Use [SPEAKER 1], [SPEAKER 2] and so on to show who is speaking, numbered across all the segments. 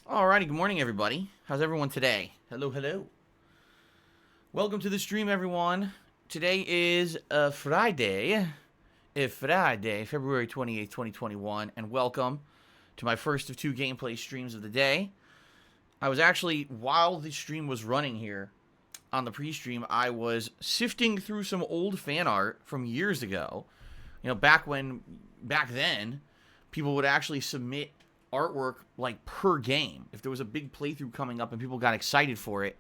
[SPEAKER 1] Alrighty, good morning everybody. How's everyone today? Hello, hello. Welcome to the stream, everyone. Today is Friday, February 28th, 2021, and welcome to my first of two gameplay streams of the day. I was actually, while the stream was running here, on the pre-stream, I was sifting through some old fan art from years ago. You know, back then, people would actually submit artwork like per game. If there was a big playthrough coming up and people got excited for it,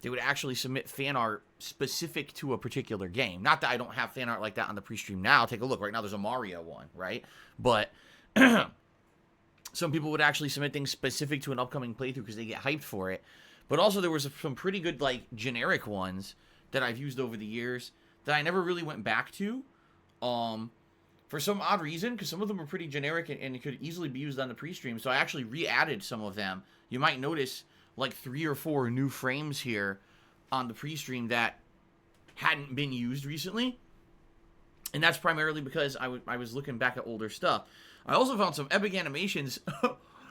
[SPEAKER 1] they would actually submit fan art specific to a particular game. Not that I don't have fan art like that on the pre-stream now. Take a look. Right now there's a Mario one, right? But some people would actually submit things specific to an upcoming playthrough because they get hyped for it. But also there was some pretty good like generic ones that I've used over the years that I never really went back to. For some odd reason, because some of them are pretty generic and it could easily be used on the pre-stream, so I actually re-added some of them. You might notice like 3 or 4 new frames here on the pre-stream that hadn't been used recently, and that's primarily because I was looking back at older stuff. I also found some epic animations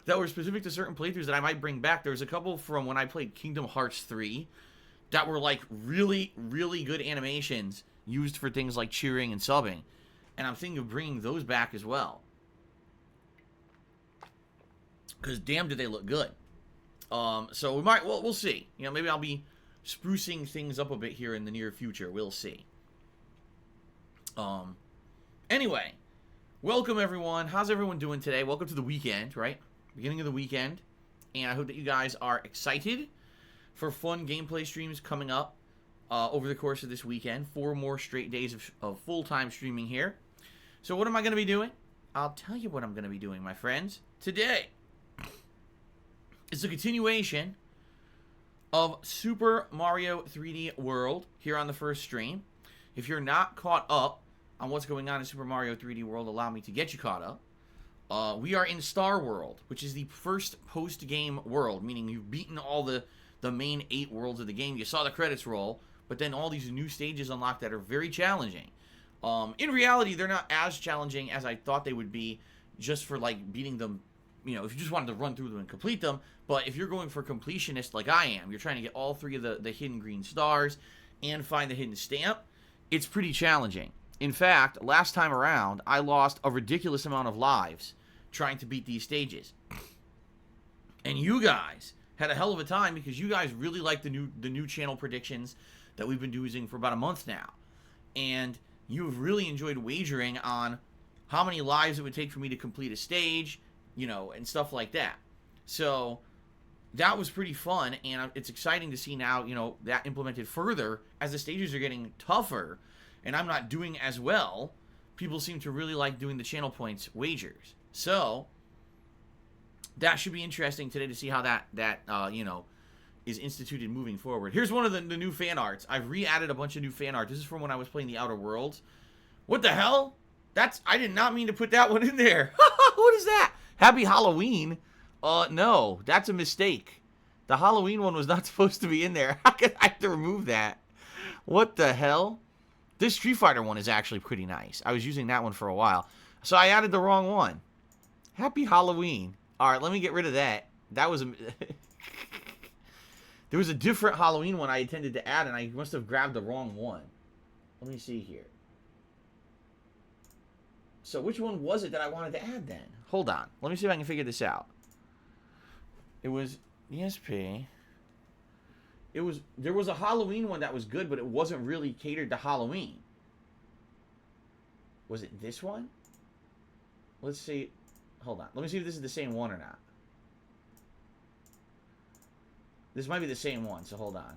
[SPEAKER 1] that were specific to certain playthroughs that I might bring back. There was a couple from when I played Kingdom Hearts 3 that were like really, really good animations used for things like cheering and subbing. And I'm thinking of bringing those back as well. Because damn did they look good. So we might, we'll see. You know, maybe I'll be sprucing things up a bit here in the near future. We'll see. Anyway, welcome everyone. How's everyone doing today? Welcome to the weekend, right? Beginning of the weekend. And I hope that you guys are excited for fun gameplay streams coming up over the course of this weekend. 4 more straight days of full-time streaming here. So what am I going to be doing? I'll tell you what I'm going to be doing, my friends. Today is a continuation of Super Mario 3D World here on the first stream. If you're not caught up on what's going on in Super Mario 3D World, allow me to get you caught up. We are in Star World, which is the first post-game world, meaning you've beaten all the main 8 worlds of the game. You saw the credits roll, but then all these new stages unlocked that are very challenging. In reality, they're not as challenging as I thought they would be, just for like beating them, you know, if you just wanted to run through them and complete them. But if you're going for completionist like I am, you're trying to get all 3 of the hidden green stars and find the hidden stamp, it's pretty challenging. In fact, last time around, I lost a ridiculous amount of lives trying to beat these stages. And you guys had a hell of a time because you guys really like the new channel predictions that we've been using for about a month now. And you've really enjoyed wagering on how many lives it would take for me to complete a stage, you know, and stuff like that. So that was pretty fun, and it's exciting to see now, you know, that implemented further as the stages are getting tougher and I'm not doing as well. People seem to really like doing the channel points wagers. So that should be interesting today to see how that you know, is instituted moving forward. Here's one of the new fan arts. I've re-added a bunch of new fan art. This is from when I was playing the Outer Worlds. What the hell? I did not mean to put that one in there. What is that? Happy Halloween? No, that's a mistake. The Halloween one was not supposed to be in there. I have to remove that. What the hell? This Street Fighter one is actually pretty nice. I was using that one for a while. So I added the wrong one. Happy Halloween. Alright, let me get rid of that. That was a... There was a different Halloween one I intended to add, and I must have grabbed the wrong one. Let me see here. So which one was it that I wanted to add then? Hold on. Let me see if I can figure this out. It was ESP. There was a Halloween one that was good, but it wasn't really catered to Halloween. Was it this one? Let's see. Hold on. Let me see if this is the same one or not. This might be the same one, so hold on.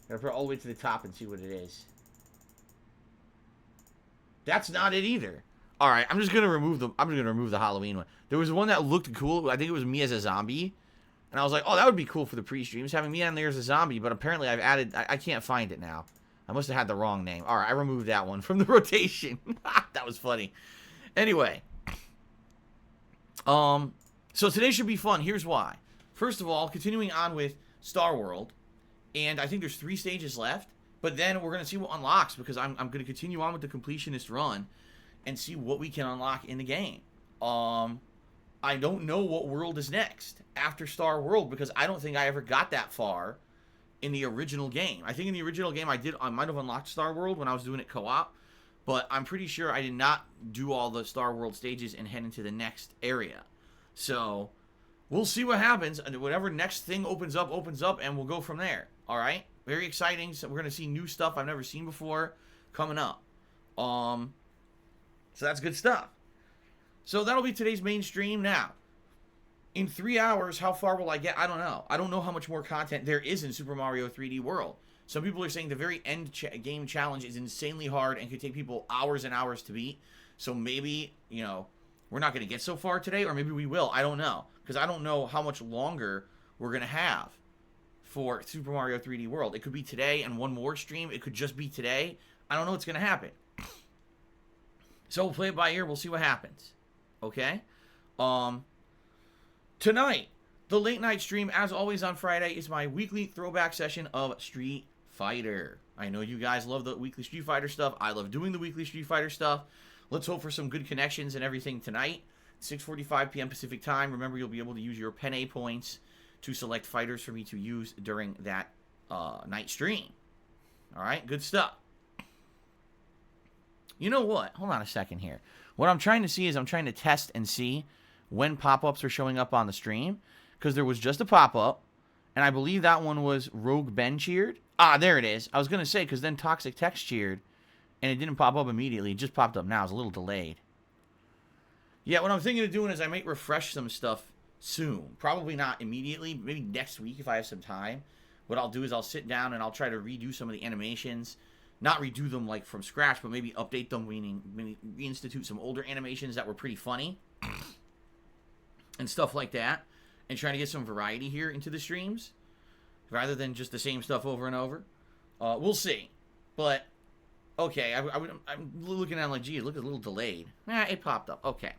[SPEAKER 1] Gotta put it all the way to the top and see what it is. That's not it either. Alright, I'm just gonna remove the Halloween one. There was one that looked cool. I think it was me as a zombie. And I was like, oh, that would be cool for the pre-streams, having me on there as a zombie, but apparently I've added... I can't find it now. I must have had the wrong name. Alright, I removed that one from the rotation. That was funny. Anyway. So today should be fun. Here's why. First of all, continuing on with Star World, and I think there's 3 stages left, but then we're going to see what unlocks, because I'm going to continue on with the completionist run and see what we can unlock in the game. I don't know what world is next after Star World, because I don't think I ever got that far in the original game. I think in the original game I might have unlocked Star World when I was doing it co-op, but I'm pretty sure I did not do all the Star World stages and head into the next area. So we'll see what happens. Whatever next thing opens up, and we'll go from there. All right? Very exciting. So we're going to see new stuff I've never seen before coming up. So that's good stuff. So that'll be today's main stream. Now, in 3 hours, how far will I get? I don't know. I don't know how much more content there is in Super Mario 3D World. Some people are saying the very end game challenge is insanely hard and could take people hours and hours to beat. So maybe, you know, we're not going to get so far today, or maybe we will. I don't know. Because I don't know how much longer we're going to have for Super Mario 3D World. It could be today and one more stream. It could just be today. I don't know what's going to happen. So we'll play it by ear. We'll see what happens. Okay? Tonight, the late night stream, as always on Friday, is my weekly throwback session of Street Fighter. I know you guys love the weekly Street Fighter stuff. I love doing the weekly Street Fighter stuff. Let's hope for some good connections and everything tonight. 6:45 p.m. Pacific time. Remember, you'll be able to use your Penne points to select fighters for me to use during that night stream. All right? Good stuff. You know what? Hold on a second here. What I'm trying to see is I'm trying to test and see when pop-ups are showing up on the stream, because there was just a pop-up, and I believe that one was Rogue Ben cheered. Ah, there it is. I was going to say, because then Toxic Text cheered, and it didn't pop up immediately. It just popped up now. It's a little delayed. Yeah, what I'm thinking of doing is I might refresh some stuff soon. Probably not immediately. Maybe next week if I have some time. What I'll do is I'll sit down and I'll try to redo some of the animations. Not redo them like from scratch, but maybe update them, meaning reinstitute some older animations that were pretty funny. And stuff like that. And trying to get some variety here into the streams. Rather than just the same stuff over and over. We'll see. But, okay, I'm looking at it like, gee, it looked a little delayed. It popped up. Okay.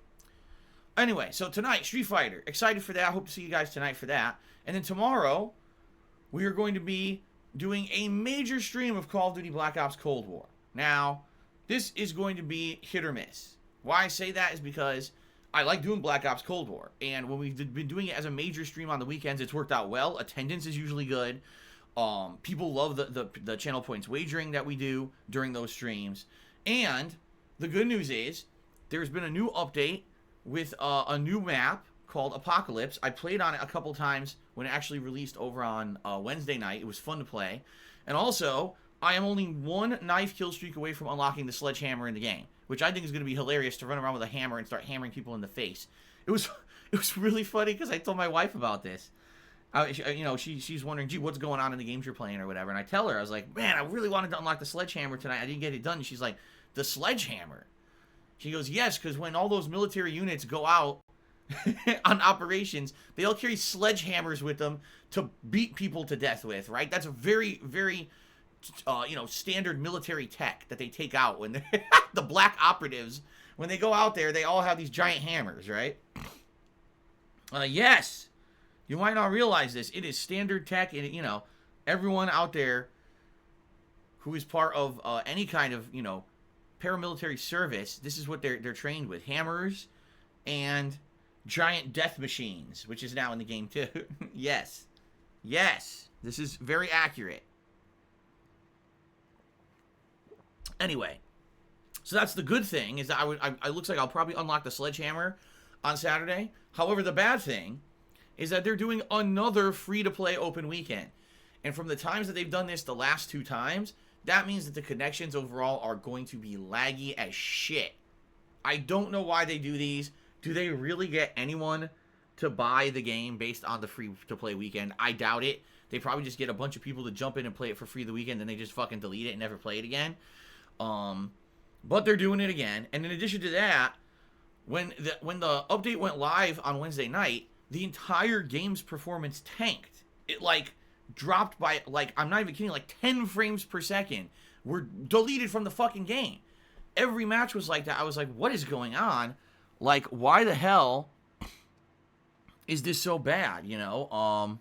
[SPEAKER 1] Anyway, so tonight, Street Fighter. Excited for that. Hope to see you guys tonight for that. And then tomorrow, we are going to be doing a major stream of Call of Duty Black Ops Cold War. Now, this is going to be hit or miss. Why I say that is because I like doing Black Ops Cold War. And when we've been doing it as a major stream on the weekends, it's worked out well. Attendance is usually good. People love the channel points wagering that we do during those streams. And the good news is there's been a new update with a new map called Apocalypse. I played on it a couple times when it actually released over on Wednesday night. It was fun to play. And also, I am only one knife kill streak away from unlocking the sledgehammer in the game, which I think is going to be hilarious, to run around with a hammer and start hammering people in the face. It was really funny because I told my wife about this. She's wondering, gee, what's going on in the games you're playing or whatever. And I tell her, I was like, man, I really wanted to unlock the sledgehammer tonight. I didn't get it done. And she's like, the sledgehammer? She goes, yes, because when all those military units go out on operations, they all carry sledgehammers with them to beat people to death with, right? That's a very, very, standard military tech that they take out when they're the black operatives. When they go out there, they all have these giant hammers, right? Yes. You might not realize this. It is standard tech, and, everyone out there who is part of any kind of, paramilitary service, this is what they're trained with. Hammers and giant death machines, which is now in the game too. Yes. Yes. This is very accurate. Anyway, so that's the good thing, is that I looks like I'll probably unlock the sledgehammer on Saturday. However, the bad thing is that they're doing another free-to-play open weekend. And from the times that they've done this the last 2 times, that means that the connections overall are going to be laggy as shit. I don't know why they do these. Do they really get anyone to buy the game based on the free-to-play weekend? I doubt it. They probably just get a bunch of people to jump in and play it for free the weekend, and they just fucking delete it and never play it again. But they're doing it again. And in addition to that, when the update went live on Wednesday night, the entire game's performance tanked. It, dropped by, I'm not even kidding, 10 frames per second were deleted from the fucking game. Every match was like that. I was like, what is going on? Why the hell is this so bad, I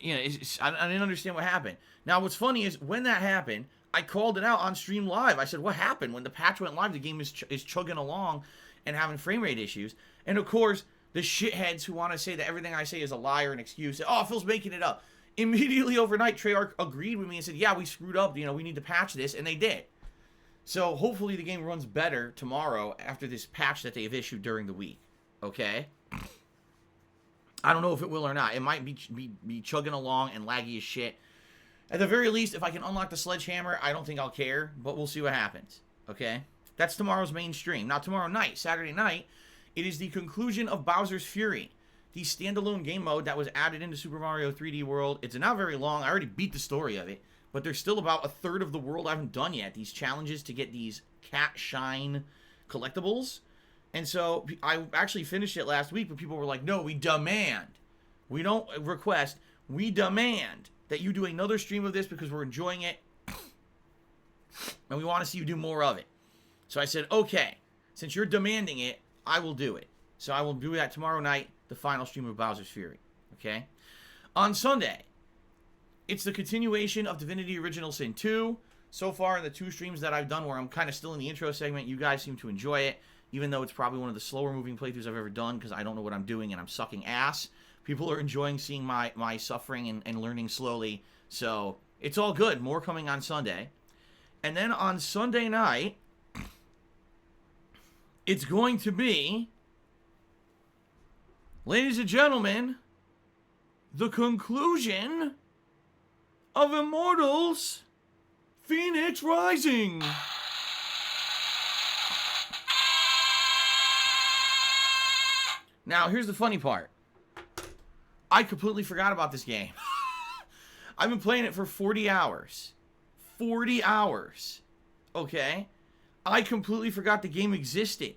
[SPEAKER 1] didn't understand what happened. Now, what's funny is, when that happened, I called it out on stream live. I said, what happened? When the patch went live, the game is chugging along, and having frame rate issues. And of course, the shitheads who want to say that everything I say is a lie or an excuse, oh, Phil's making it up. Immediately overnight, Treyarch agreed with me and said, yeah, we screwed up, we need to patch this, and they did. So hopefully the game runs better tomorrow after this patch that they've issued during the week, okay? I don't know if it will or not. It might be chugging along and laggy as shit. At the very least, if I can unlock the sledgehammer, I don't think I'll care, but we'll see what happens, okay? That's tomorrow's main stream. Now, tomorrow night, Saturday night, it is the conclusion of Bowser's Fury, the standalone game mode that was added into Super Mario 3D World. It's not very long. I already beat the story of it, but there's still about a third of the world I haven't done yet. These challenges to get these cat shine collectibles. And so I actually finished it last week, but people were like, no, we demand. We don't request. We demand that you do another stream of this because we're enjoying it. And we want to see you do more of it. So I said, okay, since you're demanding it, I will do it. So I will do that tomorrow night, the final stream of Bowser's Fury. Okay? On Sunday, it's the continuation of Divinity Original Sin 2. So far in the 2 streams that I've done where I'm kind of still in the intro segment, you guys seem to enjoy it, even though it's probably one of the slower moving playthroughs I've ever done because I don't know what I'm doing and I'm sucking ass. People are enjoying seeing my suffering and learning slowly. So it's all good. More coming on Sunday. And then on Sunday night, it's going to be, ladies and gentlemen, the conclusion of Immortals Phoenix Rising. Now, here's the funny part. I completely forgot about this game. I've been playing it for 40 hours. 40 hours. Okay? I completely forgot the game existed.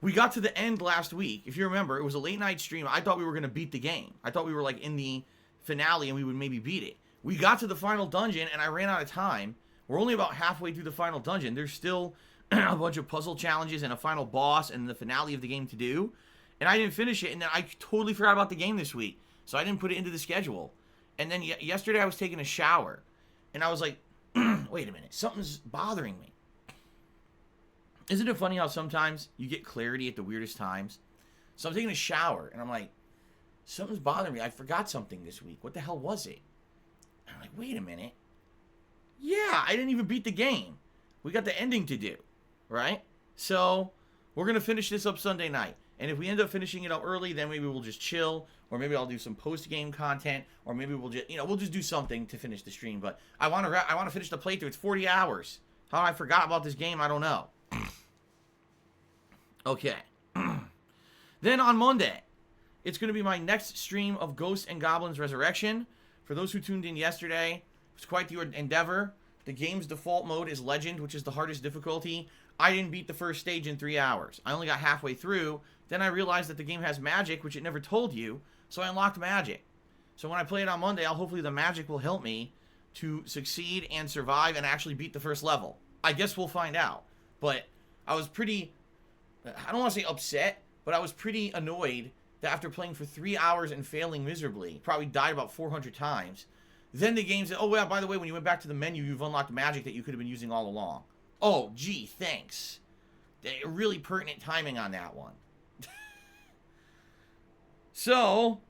[SPEAKER 1] We got to the end last week. If you remember, it was a late night stream. I thought we were going to beat the game. I thought we were like in the finale and we would maybe beat it. We got to the final dungeon and I ran out of time. We're only about halfway through the final dungeon. There's still a bunch of puzzle challenges and a final boss and the finale of the game to do. And I didn't finish it, and then I totally forgot about the game this week. So I didn't put it into the schedule. And then yesterday I was taking a shower, and I was like, wait a minute, something's bothering me. Isn't it funny how sometimes you get clarity at the weirdest times? So I'm taking a shower, and I'm like, something's bothering me. I forgot something this week. What the hell was it? And I'm like, wait a minute. Yeah, I didn't even beat the game. We got the ending to do, right? So we're going to finish this up Sunday night. And if we end up finishing it up early, then maybe we'll just chill, or maybe I'll do some post-game content, or maybe we'll just, we'll just do something to finish the stream. But I want to finish the playthrough. It's 40 hours. How I forgot about this game, I don't know. Okay. Then on Monday, it's going to be my next stream of Ghosts and Goblins Resurrection. For those who tuned in yesterday, it was quite the endeavor. The game's default mode is Legend, which is the hardest difficulty. I didn't beat the first stage in 3 hours. I only got halfway through. Then I realized that the game has magic, which it never told you, so I unlocked magic. So when I play it on Monday, hopefully the magic will help me to succeed and survive and actually beat the first level. I guess we'll find out. But I was pretty, I don't want to say upset, but I was pretty annoyed that after playing for 3 hours and failing miserably, probably died about 400 times, then the game said, oh, well, by the way, when you went back to the menu, you've unlocked magic that you could have been using all along. Oh, gee, thanks. Really pertinent timing on that one. So,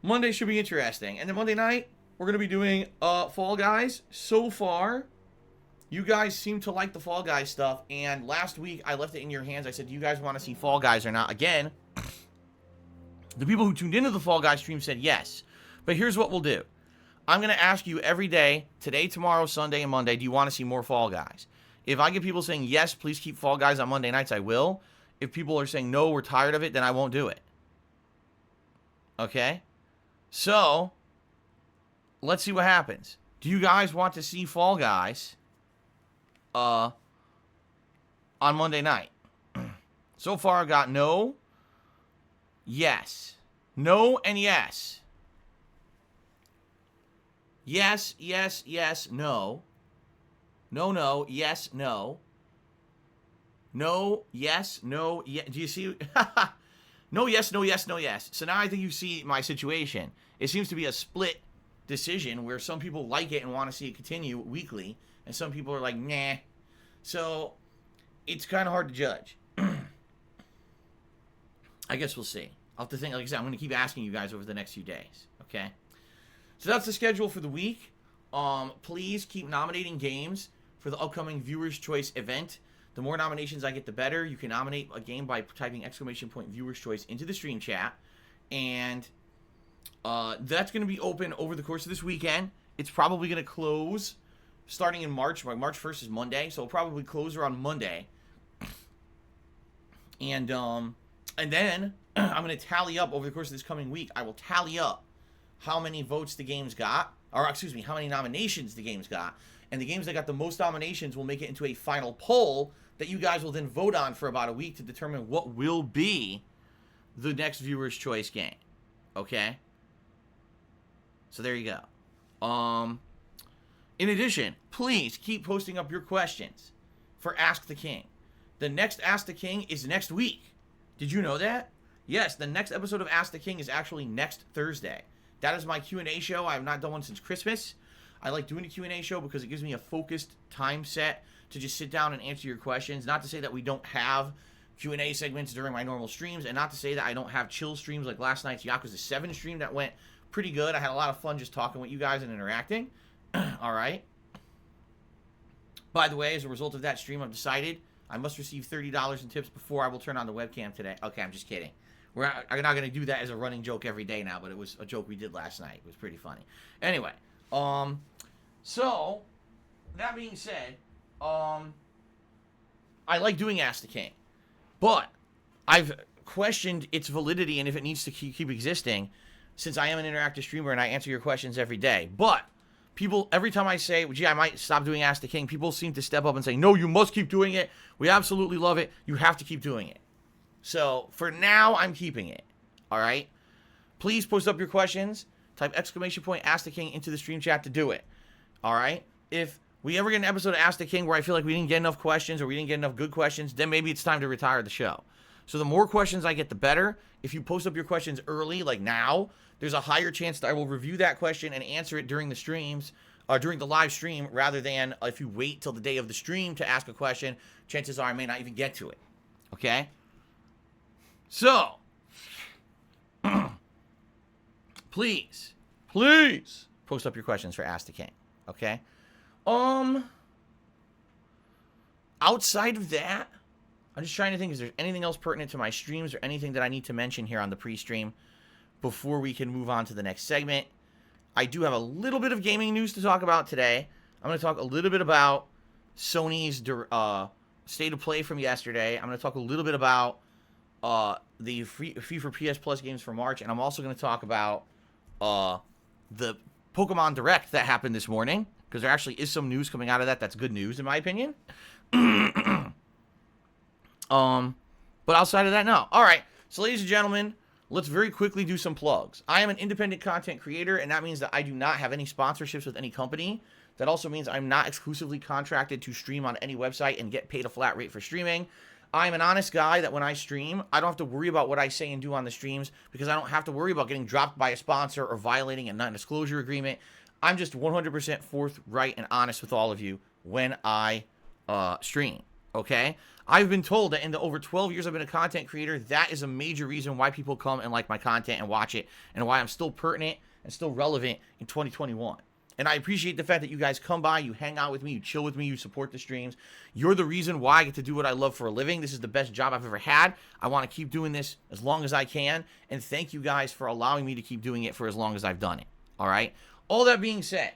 [SPEAKER 1] Monday should be interesting. And then Monday night, we're going to be doing Fall Guys. So far, you guys seem to like the Fall Guys stuff. And last week, I left it in your hands. I said, do you guys want to see Fall Guys or not? Again, the people who tuned into the Fall Guys stream said yes. But here's what we'll do. I'm going to ask you every day, today, tomorrow, Sunday, and Monday, do you want to see more Fall Guys? If I get people saying, yes, please keep Fall Guys on Monday nights, I will. If people are saying, no, we're tired of it, then I won't do it. Okay? So, let's see what happens. Do you guys want to see Fall Guys on Monday night? So far, I've got no, yes. No, and yes. Yes, yes, yes, no. No, no, yes, no. No, yes, no, yes. Do you see? No, yes, no, yes, no, yes. So now I think you see my situation. It seems to be a split decision where some people like it and want to see it continue weekly, and some people are like, nah. So, it's kind of hard to judge. I guess we'll see. I'll have to think. Like I said, I'm going to keep asking you guys over the next few days. Okay? So, that's the schedule for the week. Please keep nominating games for the upcoming Viewers' Choice event. The more nominations I get, the better. You can nominate a game by typing !Viewers' Choice into the stream chat. And that's going to be open over the course of this weekend. It's probably going to close starting in March. March 1st is Monday, so it'll probably close around Monday. And then I'm going to tally up over the course of this coming week. I will tally up how many votes the game's got, or excuse me, how many nominations the game's got. And the games that got the most nominations will make it into a final poll that you guys will then vote on for about a week to determine what will be the next Viewer's Choice game. Okay? So there you go. In addition, please keep posting up your questions for Ask the King. The next Ask the King is next week. Did you know that? Yes, the next episode of Ask the King is actually next Thursday. That is my Q&A show. I have not done one since Christmas. I like doing a Q&A show because it gives me a focused time set to just sit down and answer your questions. Not to say that we don't have Q&A segments during my normal streams, and not to say that I don't have chill streams like last night's Yakuza 7 stream that went pretty good. I had a lot of fun just talking with you guys and interacting. All right. By the way, as a result of that stream, I've decided I must receive $30 in tips before I will turn on the webcam today. Okay, I'm just kidding. I'm not going to do that as a running joke every day now, but it was a joke we did last night. It was pretty funny. Anyway, so, that being said, I like doing Ask the King, but I've questioned its validity and if it needs to keep existing since I am an interactive streamer and I answer your questions every day. But people, every time I say, gee, I might stop doing Ask the King, people seem to step up and say, no, you must keep doing it. We absolutely love it. You have to keep doing it. So, for now, I'm keeping it. All right? Please post up your questions. Type !Ask the King into the stream chat to do it. All right? If we ever get an episode of Ask the King where I feel like we didn't get enough questions or we didn't get enough good questions, then maybe it's time to retire the show. So the more questions I get, the better. If you post up your questions early, like now, there's a higher chance that I will review that question and answer it during the streams, or during the live stream, rather than if you wait till the day of the stream to ask a question, chances are I may not even get to it. Okay? So, please post up your questions for Ask the King. Okay? Outside of that, I'm just trying to think, is there anything else pertinent to my streams or anything that I need to mention here on the pre-stream before we can move on to the next segment? I do have a little bit of gaming news to talk about today. I'm going to talk a little bit about Sony's state of play from yesterday. I'm going to talk a little bit about the FIFA PS Plus games for March, and I'm also going to talk about the Pokemon Direct that happened this morning, because there actually is some news coming out of that that's good news, in my opinion. But outside of that, no. All right, so ladies and gentlemen, let's very quickly do some plugs. I am an independent content creator, and that means that I do not have any sponsorships with any company. That also means I'm not exclusively contracted to stream on any website and get paid a flat rate for streaming. I'm an honest guy that when I stream, I don't have to worry about what I say and do on the streams because I don't have to worry about getting dropped by a sponsor or violating a non-disclosure agreement. I'm just 100% forthright and honest with all of you when I stream, okay? I've been told that in the over 12 years I've been a content creator, that is a major reason why people come and like my content and watch it, and why I'm still pertinent and still relevant in 2021. And I appreciate the fact that you guys come by, you hang out with me, you chill with me, you support the streams. You're the reason why I get to do what I love for a living. This is the best job I've ever had. I want to keep doing this as long as I can. And thank you guys for allowing me to keep doing it for as long as I've done it. All right? All that being said,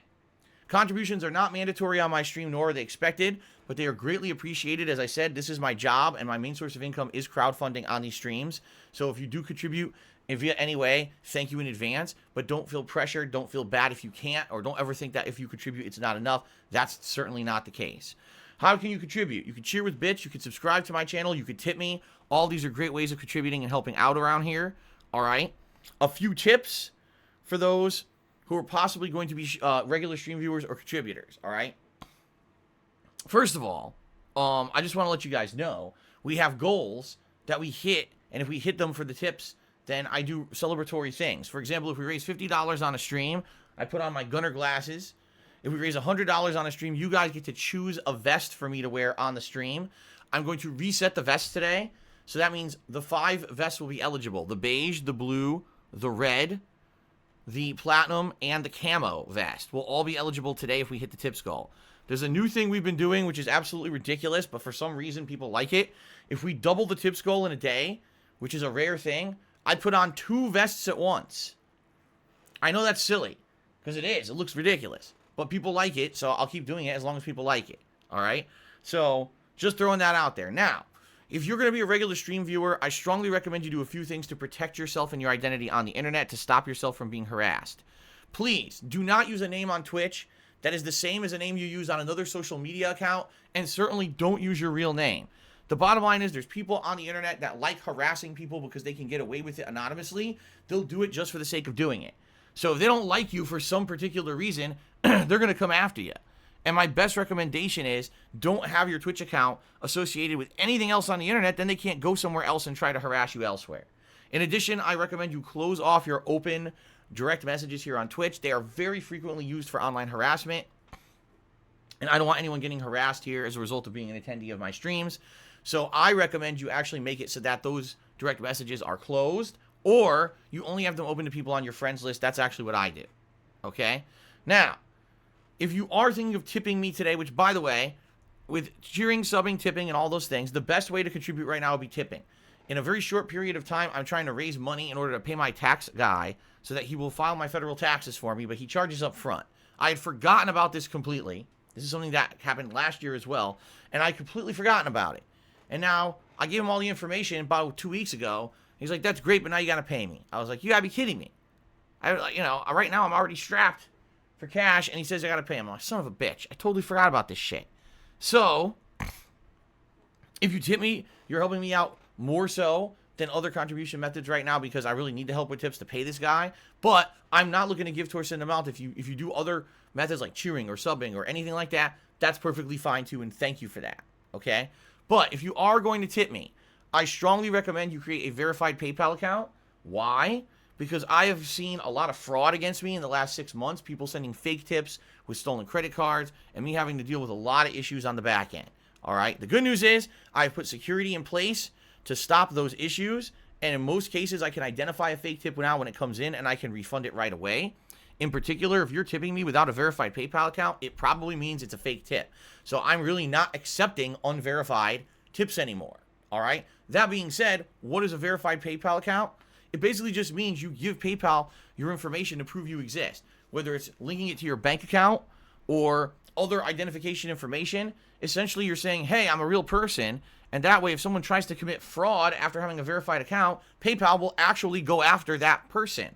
[SPEAKER 1] contributions are not mandatory on my stream, nor are they expected, but they are greatly appreciated. As I said, this is my job, and my main source of income is crowdfunding on these streams. So if you do contribute in via any way, thank you in advance, but don't feel pressured, don't feel bad if you can't, or don't ever think that if you contribute it's not enough. That's certainly not the case. How can you contribute? You can cheer with bits, you can subscribe to my channel, you can tip me. All these are great ways of contributing and helping out around here. All right? A few tips for those who are possibly going to be regular stream viewers or contributors. All right? First of all, I just want to let you guys know we have goals that we hit, and if we hit them for the tips, then I do celebratory things. For example, if we raise $50 on a stream, I put on my Gunner glasses, If we raise $100 on a stream, you guys get to choose a vest for me to wear on the stream. I'm going to reset the vests today. So that means the 5 vests will be eligible. The beige, the blue, the red, the platinum, and the camo vest will all be eligible today if we hit the tips goal. There's a new thing we've been doing, which is absolutely ridiculous, but for some reason people like it. If we double the tips goal in a day, which is a rare thing, I'd put on 2 vests at once. I know that's silly, because it is. It looks ridiculous. But people like it, so I'll keep doing it as long as people like it. All right? So, just throwing that out there. Now, if you're going to be a regular stream viewer, I strongly recommend you do a few things to protect yourself and your identity on the internet to stop yourself from being harassed. Please, do not use a name on Twitch that is the same as a name you use on another social media account, and certainly don't use your real name. The bottom line is there's people on the internet that like harassing people because they can get away with it anonymously. They'll do it just for the sake of doing it. So if they don't like you for some particular reason, they're going to come after you. And my best recommendation is don't have your Twitch account associated with anything else on the internet, then they can't go somewhere else and try to harass you elsewhere. In addition, I recommend you close off your open direct messages here on Twitch. They are very frequently used for online harassment. And I don't want anyone getting harassed here as a result of being an attendee of my streams. So I recommend you actually make it so that those direct messages are closed, or you only have them open to people on your friends list. That's actually what I do. Okay? Now, if you are thinking of tipping me today, which, by the way, with cheering, subbing, tipping, and all those things, the best way to contribute right now would be tipping. In a very short period of time, I'm trying to raise money in order to pay my tax guy so that he will file my federal taxes for me, but he charges up front. I had forgotten about this completely. This is something that happened last year as well, and I had completely forgotten about it. And now, I gave him all the information about 2 weeks ago. He's like, that's great, but now you got to pay me. I was like, you got to be kidding me. Right now I'm already strapped for cash, and he says I got to pay him. I'm like, son of a bitch. I totally forgot about this shit. So, if you tip me, you're helping me out more so than other contribution methods right now because I really need the help with tips to pay this guy. But I'm not looking to give towards an amount. If you do other methods like cheering or subbing or anything like that, that's perfectly fine too, and thank you for that. Okay? But if you are going to tip me, I strongly recommend you create a verified PayPal account. Why? Because I have seen a lot of fraud against me in the last 6 months, people sending fake tips with stolen credit cards, and me having to deal with a lot of issues on the back end. All right? The good news is I've put security in place to stop those issues, and in most cases, I can identify a fake tip now when it comes in, and I can refund it right away. In particular, if you're tipping me without a verified PayPal account, it probably means it's a fake tip. So I'm really not accepting unverified tips anymore. All right? That being said, what is a verified PayPal account? It basically just means you give PayPal your information to prove you exist. Whether it's linking it to your bank account or other identification information, essentially you're saying, hey, I'm a real person, and that way if someone tries to commit fraud after having a verified account, PayPal will actually go after that person.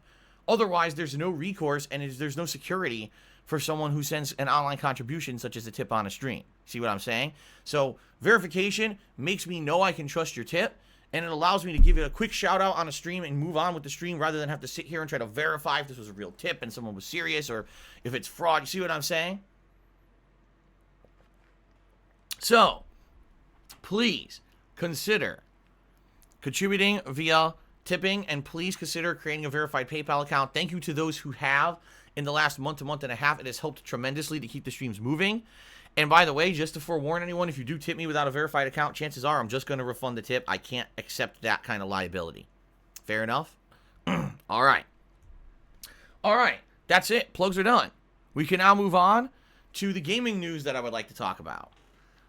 [SPEAKER 1] Otherwise, there's no recourse and there's no security for someone who sends an online contribution such as a tip on a stream. See what I'm saying? So verification makes me know I can trust your tip, and it allows me to give it a quick shout out on a stream and move on with the stream rather than have to sit here and try to verify if this was a real tip and someone was serious or if it's fraud. You see what I'm saying? So, please consider contributing via tipping, and please consider creating a verified PayPal account. Thank you to those who have in the last month and a half. It has helped tremendously to keep the streams moving. And by the way, just to forewarn anyone, if you do tip me without a verified account, chances are I'm just going to refund the tip. I can't accept that kind of liability. Fair enough? All right. All right. That's it. Plugs are done. We can now move on to the gaming news that I would like to talk about.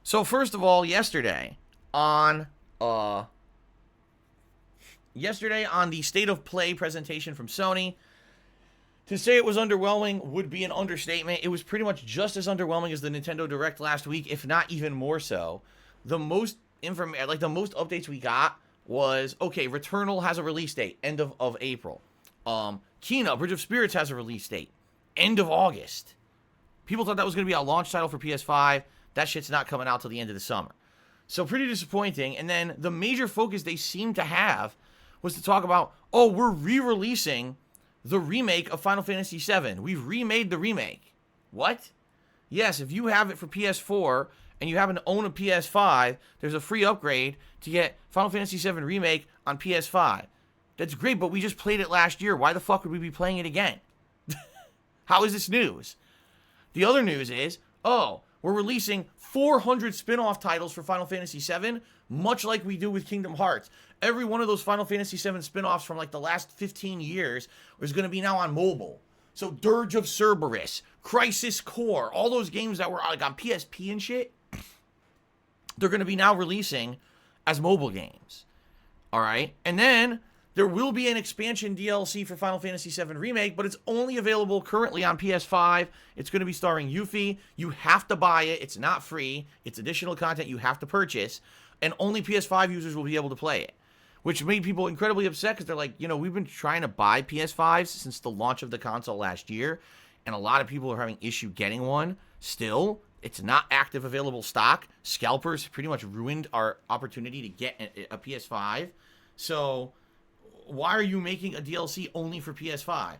[SPEAKER 1] So first of all, yesterday on the State of Play presentation from Sony, to say it was underwhelming would be an understatement. It was pretty much just as underwhelming as the Nintendo Direct last week, if not even more so. The most updates we got was, okay, Returnal has a release date, end of April. Kena, Bridge of Spirits has a release date, end of August. People thought that was going to be a launch title for PS5. That shit's not coming out till the end of the summer. So pretty disappointing. And then the major focus they seemed to have was to talk about, oh, we're re-releasing the remake of Final Fantasy VII. We've remade the remake. What? Yes, if you have it for PS4 and you happen to own a PS5, there's a free upgrade to get Final Fantasy VII Remake on PS5. That's great, but we just played it last year. Why the fuck would we be playing it again? How is this news? The other news is, oh, we're releasing 400 spin-off titles for Final Fantasy VII, much like we do with Kingdom Hearts. Every one of those Final Fantasy VII spin-offs from like the last 15 years is going to be now on mobile. So Dirge of Cerberus, Crisis Core, all those games that were like on PSP and shit, they're going to be now releasing as mobile games. All right? And then there will be an expansion DLC for Final Fantasy VII Remake, but it's only available currently on PS5. It's going to be starring Yuffie. You have to buy it. It's not free. It's additional content you have to purchase. And only PS5 users will be able to play it, which made people incredibly upset because they're like, you know, we've been trying to buy PS5s since the launch of the console last year, and a lot of people are having issue getting one. Still, it's not active available stock. Scalpers pretty much ruined our opportunity to get a PS5. So why are you making a DLC only for PS5?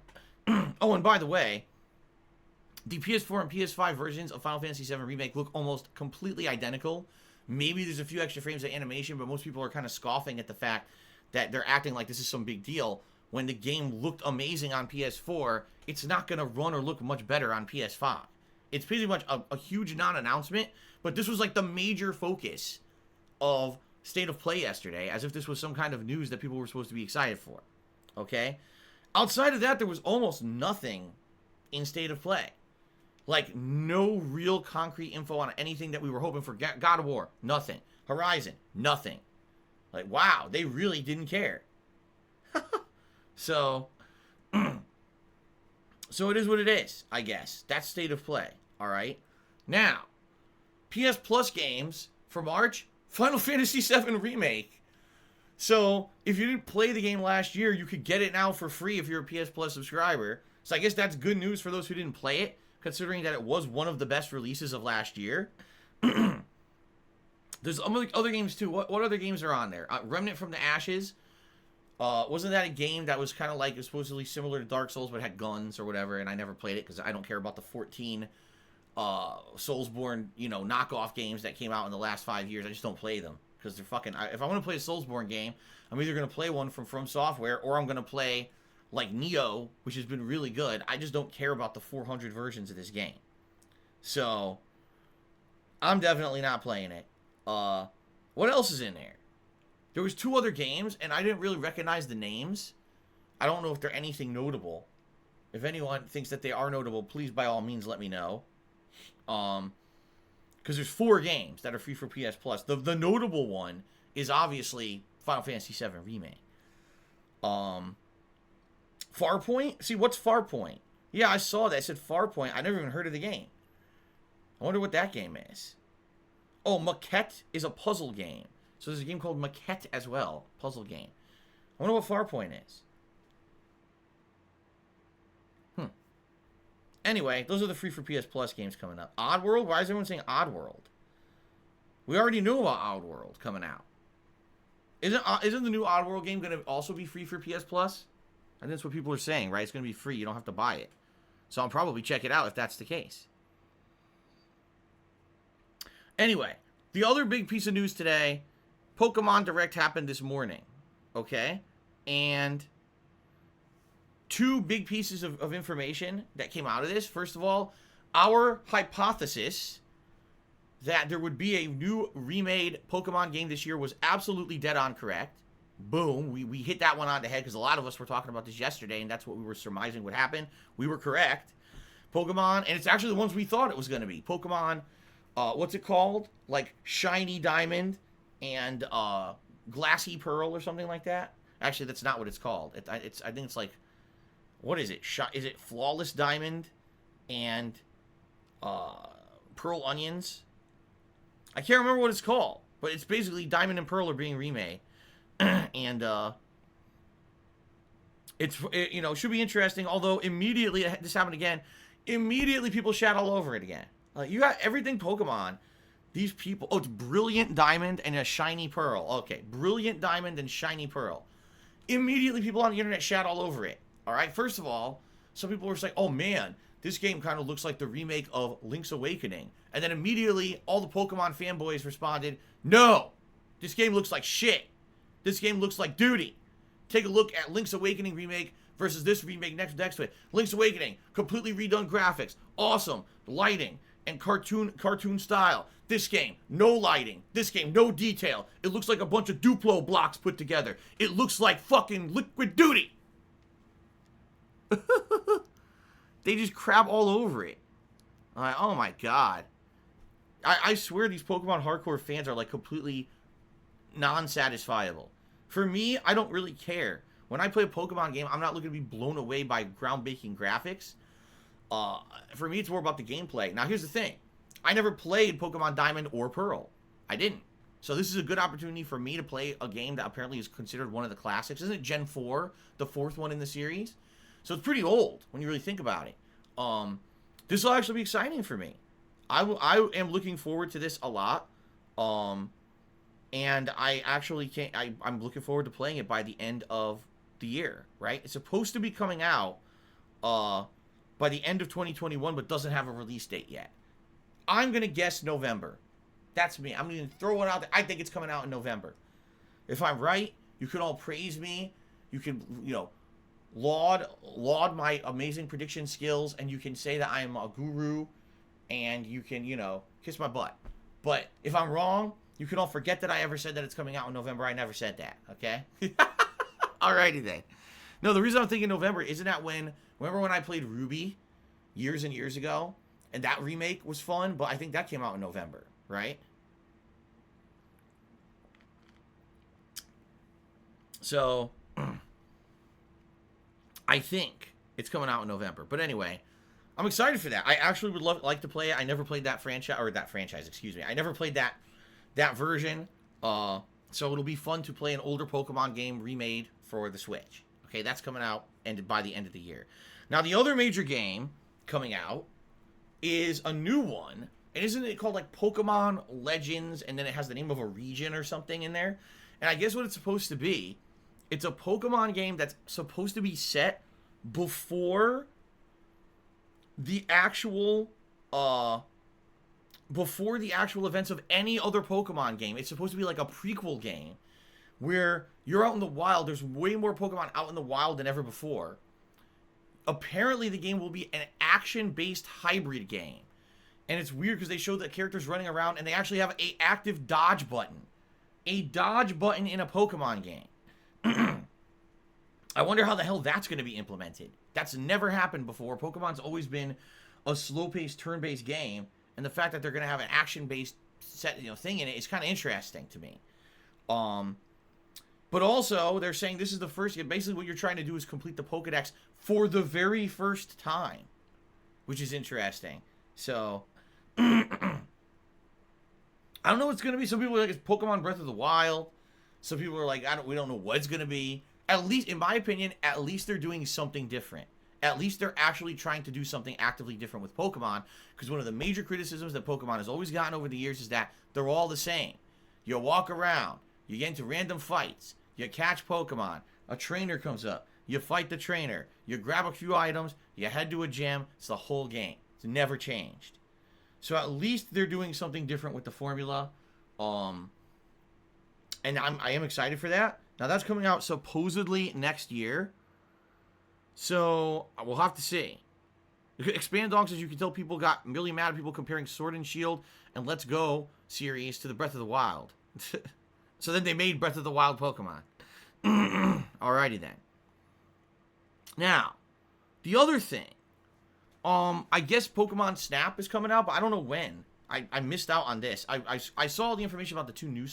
[SPEAKER 1] Oh, and by the way, the PS4 and PS5 versions of Final Fantasy VII Remake look almost completely identical. Maybe there's a few extra frames of animation, but most people are kind of scoffing at the fact that they're acting like this is some big deal. When the game looked amazing on PS4, it's not going to run or look much better on PS5. It's pretty much a huge non-announcement, but this was like the major focus of State of Play yesterday, as if this was some kind of news that people were supposed to be excited for. Okay? Outside of that, there was almost nothing in State of Play. Like, no real concrete info on anything that we were hoping for. God of War, nothing. Horizon, nothing. Like, wow, they really didn't care. So it is what it is, I guess. That's State of Play, all right? Now, PS Plus games for March, Final Fantasy VII Remake. So, if you didn't play the game last year, you could get it now for free if you're a PS Plus subscriber. So I guess that's good news for those who didn't play it, considering that it was one of the best releases of last year. There's other games too. What other games are on there? Remnant from the Ashes. Wasn't that a game that was kind of like supposedly similar to Dark Souls but had guns or whatever? And I never played it because I don't care about the 14 Soulsborne, you know, knockoff games that came out in the last 5 years. I just don't play them because they're fucking. If I want to play a Soulsborne game, I'm either going to play one from Software or I'm going to play like Neo, which has been really good. I just don't care about the 400 versions of this game. So I'm definitely not playing it. What else is in there? There was 2 other games, and I didn't really recognize the names. I don't know if they're anything notable. If anyone thinks that they are notable, please, by all means, let me know. Because there's 4 games that are free for PS Plus. The notable one is obviously Final Fantasy VII Remake. Farpoint? See, what's Farpoint? Yeah, I saw that. I said Farpoint. I never even heard of the game. I wonder what that game is. Oh, Maquette is a puzzle game. So there's a game called Maquette as well. Puzzle game. I wonder what Farpoint is. Anyway, those are the free for PS Plus games coming up. Oddworld? Why is everyone saying Oddworld? We already knew about Oddworld coming out. Isn't the new Oddworld game going to also be free for PS Plus? I think that's what people are saying, right? It's going to be free. You don't have to buy it. So I'll probably check it out if that's the case. Anyway, the other big piece of news today, Pokemon Direct happened this morning, okay? And 2 big pieces of information that came out of this. First of all, our hypothesis that there would be a new remade Pokemon game this year was absolutely dead on correct. Boom, we hit that one on the head because a lot of us were talking about this yesterday, and that's what we were surmising would happen. We were correct. Pokemon, and it's actually the ones we thought it was going to be. Pokemon, what's it called? Like Shiny Diamond and Glassy Pearl or something like that. Actually, that's not what it's called. I think it's like, what is it? Is it Flawless Diamond and Pearl Onions? I can't remember what it's called, but it's basically Diamond and Pearl are being remade. And it should be interesting. Although immediately this happened again, immediately people shat all over it again. You got everything Pokemon. These people, oh, it's Brilliant Diamond and a Shiny Pearl. Okay, Brilliant Diamond and Shiny Pearl. Immediately people on the internet shat all over it. All right, first of all, some people were saying, "Oh man, this game kind of looks like the remake of Link's Awakening," and then immediately all the Pokemon fanboys responded, "No, this game looks like shit. This game looks like duty. Take a look at Link's Awakening remake versus this remake next to it. Link's Awakening, completely redone graphics, awesome lighting and cartoon style. This game, no lighting. This game, no detail. It looks like a bunch of Duplo blocks put together. It looks like fucking Liquid Duty. They just crap all over it. Like, oh my god. I swear these Pokemon hardcore fans are like completely non-satisfiable. For me, I don't really care. When I play a Pokemon game, I'm not looking to be blown away by groundbreaking graphics. For me, it's more about the gameplay. Now, here's the thing. I never played Pokemon Diamond or Pearl. I didn't. So this is a good opportunity for me to play a game that apparently is considered one of the classics. Isn't it Gen 4, the fourth one in the series? So it's pretty old when you really think about it. This will actually be exciting for me. I am looking forward to this a lot. And I actually can't... I'm looking forward to playing it by the end of the year, right? It's supposed to be coming out by the end of 2021, but doesn't have a release date yet. I'm going to guess November. That's me. I'm going to throw it out there. I think it's coming out in November. If I'm right, you can all praise me. You can, you know, laud my amazing prediction skills, and you can say that I am a guru, and you can, you know, kiss my butt. But if I'm wrong, you can all forget that I ever said that it's coming out in November. I never said that, okay? Alrighty then. No, the reason I'm thinking November isn't that remember when I played Ruby years and years ago? And that remake was fun, but I think that came out in November, right? So, I think it's coming out in November. But anyway, I'm excited for that. I actually would like to play it. I never played that franchise, excuse me. I never played that version. So it'll be fun to play an older Pokemon game remade for the Switch. Okay, that's coming out by the end of the year. Now, the other major game coming out is a new one. And isn't it called like Pokemon Legends, and then it has the name of a region or something in there? And I guess what it's supposed to be, it's a Pokemon game that's supposed to be set before the actual events of any other Pokemon game. It's supposed to be like a prequel game where you're out in the wild. There's way more Pokemon out in the wild than ever before. Apparently, the game will be an action-based hybrid game. And it's weird because they show the characters running around, and they actually have an active dodge button. A dodge button in a Pokemon game. I wonder how the hell that's going to be implemented. That's never happened before. Pokemon's always been a slow-paced, turn-based game, and the fact that they're going to have an action-based thing in it is kind of interesting to me. But also, they're saying this is the first... Basically, what you're trying to do is complete the Pokedex for the very first time, which is interesting. So, I don't know what it's going to be. Some people are like, it's Pokemon Breath of the Wild. Some people are like, we don't know what it's going to be. At least, in my opinion, at least they're doing something different. At least they're actually trying to do something actively different with Pokemon. Because one of the major criticisms that Pokemon has always gotten over the years is that they're all the same. You walk around. You get into random fights. You catch Pokemon. A trainer comes up. You fight the trainer. You grab a few items. You head to a gym. It's the whole game. It's never changed. So at least they're doing something different with the formula. And I am excited for that. Now that's coming out supposedly next year. So we'll have to see. Expand Dog says you can tell people got really mad at people comparing Sword and Shield and Let's Go series to the Breath of the Wild. So then they made Breath of the Wild Pokemon. Alrighty then. Now, the other thing. I guess Pokemon Snap is coming out, but I don't know when. I missed out on this. I saw the information about the two new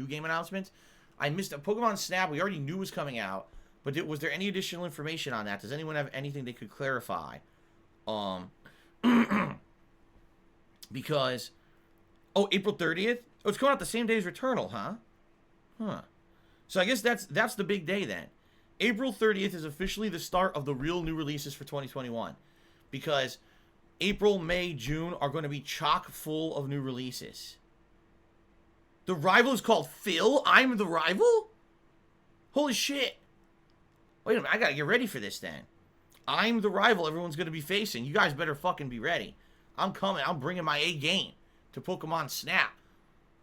[SPEAKER 1] game announcements. I missed it. Pokemon Snap, we already knew was coming out, but was there any additional information on that? Does anyone have anything they could clarify? Because, April 30th? Oh, it's coming out the same day as Returnal, huh? Huh. So I guess that's the big day then. April 30th is officially the start of the real new releases for 2021. Because April, May, June are going to be chock full of new releases. The rival is called Phil? I'm the rival? Holy shit. Wait a minute, I gotta get ready for this then. I'm the rival everyone's going to be facing. You guys better fucking be ready. I'm coming. I'm bringing my A game to Pokemon Snap.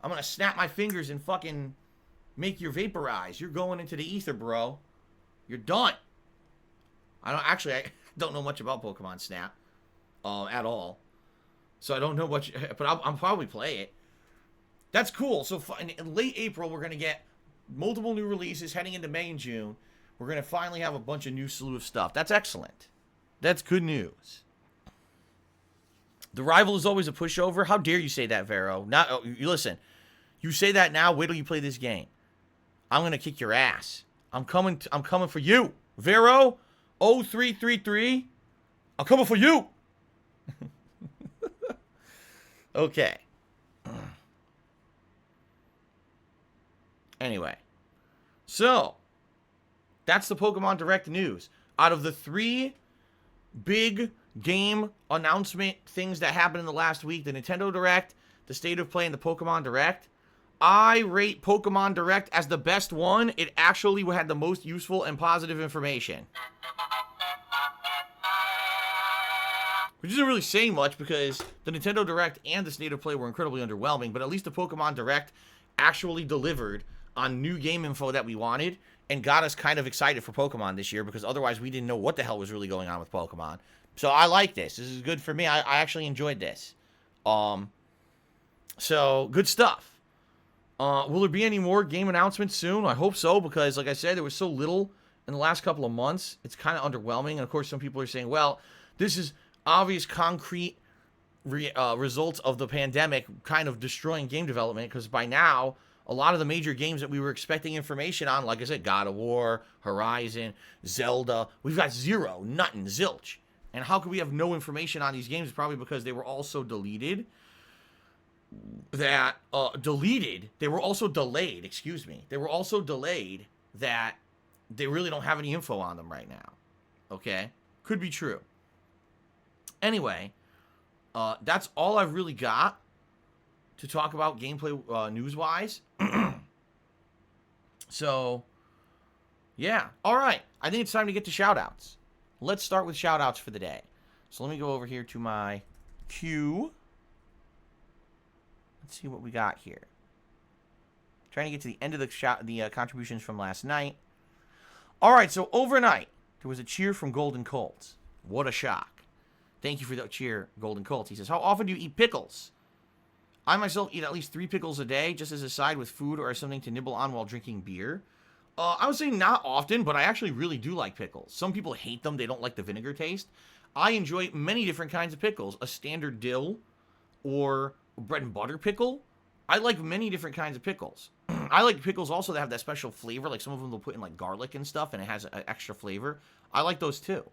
[SPEAKER 1] I'm going to snap my fingers and fucking make you vaporize. You're going into the ether, bro. You're done. I don't know much about Pokemon Snap, at all. So I don't know much, but I'll probably play it. That's cool. So in late April, we're gonna get multiple new releases heading into May and June. We're gonna finally have a bunch of new slew of stuff. That's excellent. That's good news. The rival is always a pushover. How dare you say that, Vero? Not you listen. You say that now. Wait till you play this game. I'm gonna kick your ass. I'm coming for you, Vero. 0333. I'm coming for you. Okay. Anyway, so that's the Pokemon Direct news. Out of the 3 big game announcement things that happened in the last week, the Nintendo Direct, the State of Play, and the Pokemon Direct, I rate Pokemon Direct as the best one. It actually had the most useful and positive information. Which isn't really saying much because the Nintendo Direct and the State of Play were incredibly underwhelming, but at least the Pokemon Direct actually delivered on new game info that we wanted and got us kind of excited for Pokemon this year, because otherwise we didn't know what the hell was really going on with Pokemon. So I like this. This is good for me. I actually enjoyed this. So good stuff. Will there be any more game announcements soon? I hope so, because like I said, there was so little in the last couple of months. It's kind of underwhelming. And of course, some people are saying, well, this is obvious concrete results of the pandemic kind of destroying game development, because by now, a lot of the major games that we were expecting information on, like I said, God of War, Horizon, Zelda, we've got zero, nothing, zilch. And how could we have no information on these games? Probably because they were all so deleted that, they were also delayed, excuse me. They were also delayed that they really don't have any info on them right now. Okay? Could be true. Anyway, that's all I've really got to talk about gameplay news-wise. So, yeah. All right. I think it's time to get to shout-outs. Let's start with shout-outs for the day. So let me go over here to my queue. Let's see what we got here. Trying to get to the end of the contributions from last night. All right, so overnight, there was a cheer from Golden Colts. What a shock. Thank you for that cheer, Golden Colts. He says, how often do you eat pickles? I myself eat at least 3 pickles a day, just as a side with food or as something to nibble on while drinking beer. I would say not often, but I actually really do like pickles. Some people hate them. They don't like the vinegar taste. I enjoy many different kinds of pickles. A standard dill or bread and butter pickle. I like many different kinds of pickles. I like pickles also that have that special flavor. Like some of them they'll put in like garlic and stuff, and it has an extra flavor. I like those too.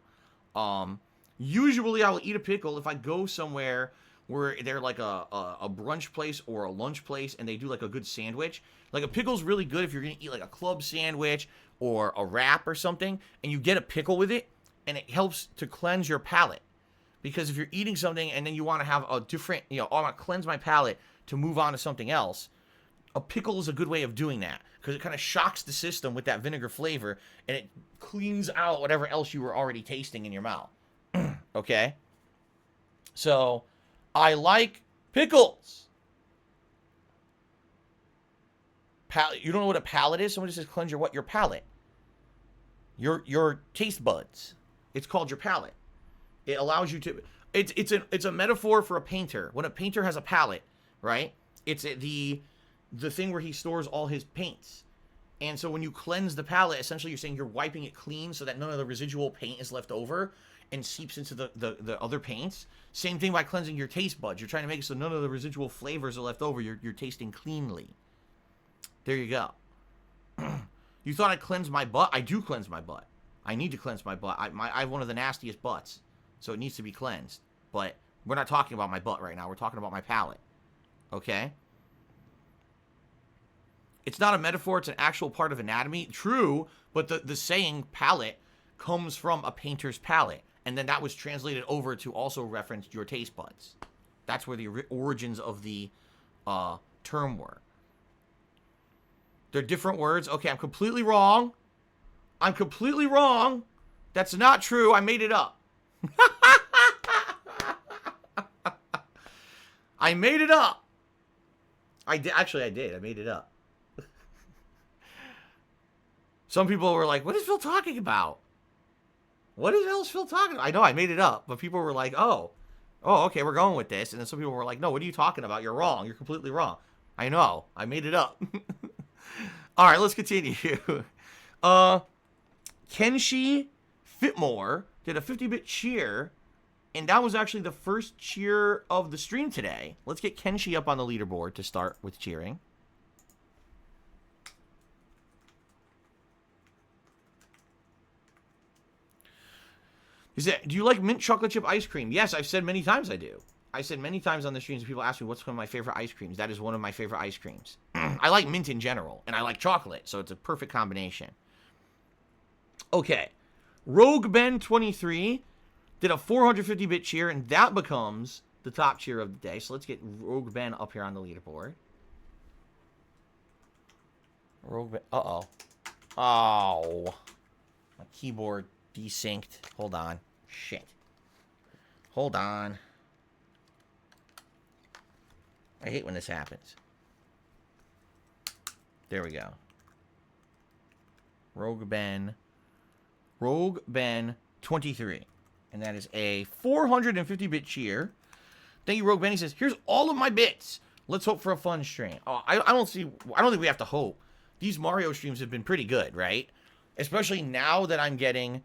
[SPEAKER 1] Usually I will eat a pickle if I go somewhere where they're like a brunch place or a lunch place and they do like a good sandwich. Like a pickle's really good if you're going to eat like a club sandwich or a wrap or something, and you get a pickle with it, and it helps to cleanse your palate. Because if you're eating something and then you want to have a different, I want to cleanse my palate to move on to something else, a pickle is a good way of doing that. Because it kind of shocks the system with that vinegar flavor, and it cleans out whatever else you were already tasting in your mouth. Okay? So, I like pickles. You don't know what a palate is? Somebody says cleanse your what? Your palate. Your taste buds. It's called your palate. It allows you to... It's a metaphor for a painter. When a painter has a palette, right? It's the thing where he stores all his paints. And so when you cleanse the palette, essentially you're saying you're wiping it clean so that none of the residual paint is left over and seeps into the other paints. Same thing by cleansing your taste buds. You're trying to make it so none of the residual flavors are left over. You're tasting cleanly. There you go. You thought I'd cleanse my butt? I do cleanse my butt. I need to cleanse my butt. I have one of the nastiest butts, so it needs to be cleansed. But we're not talking about my butt right now. We're talking about my palate. Okay? It's not a metaphor. It's an actual part of anatomy. True, but the saying palate comes from a painter's palate. And then that was translated over to also reference your taste buds. That's where the origins of the term were. They're different words. Okay, I'm completely wrong. I'm completely wrong. That's not true. I made it up. I made it up. I did. Actually, I did. I made it up. Some people were like, what is Phil talking about? What is else Phil talking about? I know I made it up, but people were like, oh, okay, we're going with this. And then some people were like, no, what are you talking about? You're wrong. You're completely wrong. I know. I made it up. All right, let's continue. Kenshi Fitmore did a 50-bit cheer, and that was actually the first cheer of the stream today. Let's get Kenshi up on the leaderboard to start with cheering. Do you like mint chocolate chip ice cream? Yes, I've said many times I do. I said many times on the streams, people ask me what's one of my favorite ice creams. That is one of my favorite ice creams. I like mint in general, and I like chocolate, so it's a perfect combination. Okay. Rogue Ben 23 did a 450-bit cheer, and that becomes the top cheer of the day. So let's get Rogue Ben up here on the leaderboard. Rogue Ben. Uh-oh. Oh. My keyboard desynced. Hold on. Shit. Hold on. I hate when this happens. There we go. Rogue Ben 23. And that is a 450-bit cheer. Thank you, Rogue Ben. He says, here's all of my bits. Let's hope for a fun stream. Oh, I don't think we have to hope. These Mario streams have been pretty good, right? Especially now that I'm getting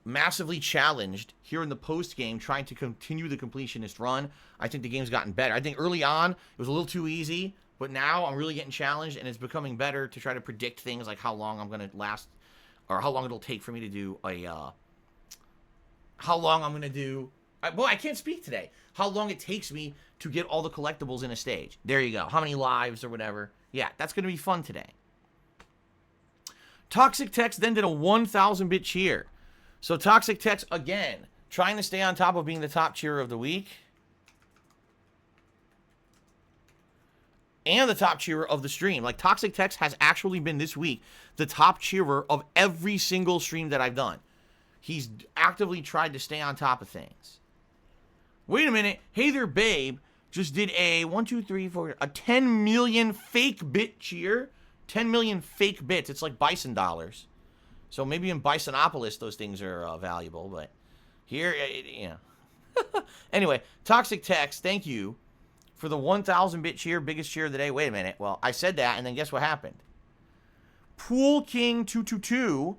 [SPEAKER 1] massively challenged here in the post game, trying to continue the completionist run. I think the game's gotten better. I think early on it was a little too easy, but now I'm really getting challenged, and it's becoming better to try to predict things like how long I'm going to last, or how long it'll take for me to do a how long I'm going to do. Boy, I can't speak today. How long it takes me to get all the collectibles in a stage. There you go. How many lives or whatever. Yeah, that's going to be fun today. Toxic Text then did a 1,000-bit cheer. So Toxic Text, again, trying to stay on top of being the top cheer of the week. And the top cheerer of the stream. Like, Toxic Text has actually been this week the top cheerer of every single stream that I've done. He's actively tried to stay on top of things. Wait a minute. Hey There Babe just did a 10 million fake bit cheer. 10 million fake bits. It's like bison dollars. So maybe in Bisonopolis those things are valuable, but here, you know. Anyway, Toxic Text, thank you for the 1,000-bit cheer, biggest cheer of the day. Wait a minute. Well, I said that, and then guess what happened? Pool King 222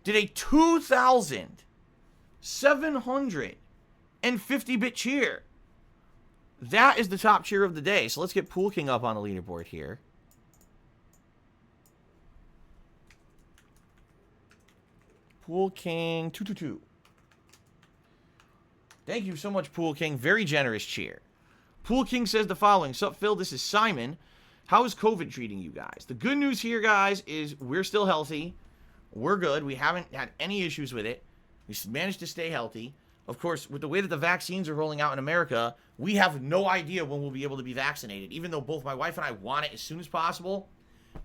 [SPEAKER 1] did a 2,750-bit cheer. That is the top cheer of the day. So let's get Pool King up on the leaderboard here. Pool King 222. Thank you so much, Pool King. Very generous cheer. Pool King says the following. Sup, Phil? This is Simon. How is COVID treating you guys? The good news here, guys, is we're still healthy. We're good. We haven't had any issues with it. We managed to stay healthy. Of course, with the way that the vaccines are rolling out in America, we have no idea when we'll be able to be vaccinated. Even though both my wife and I want it as soon as possible,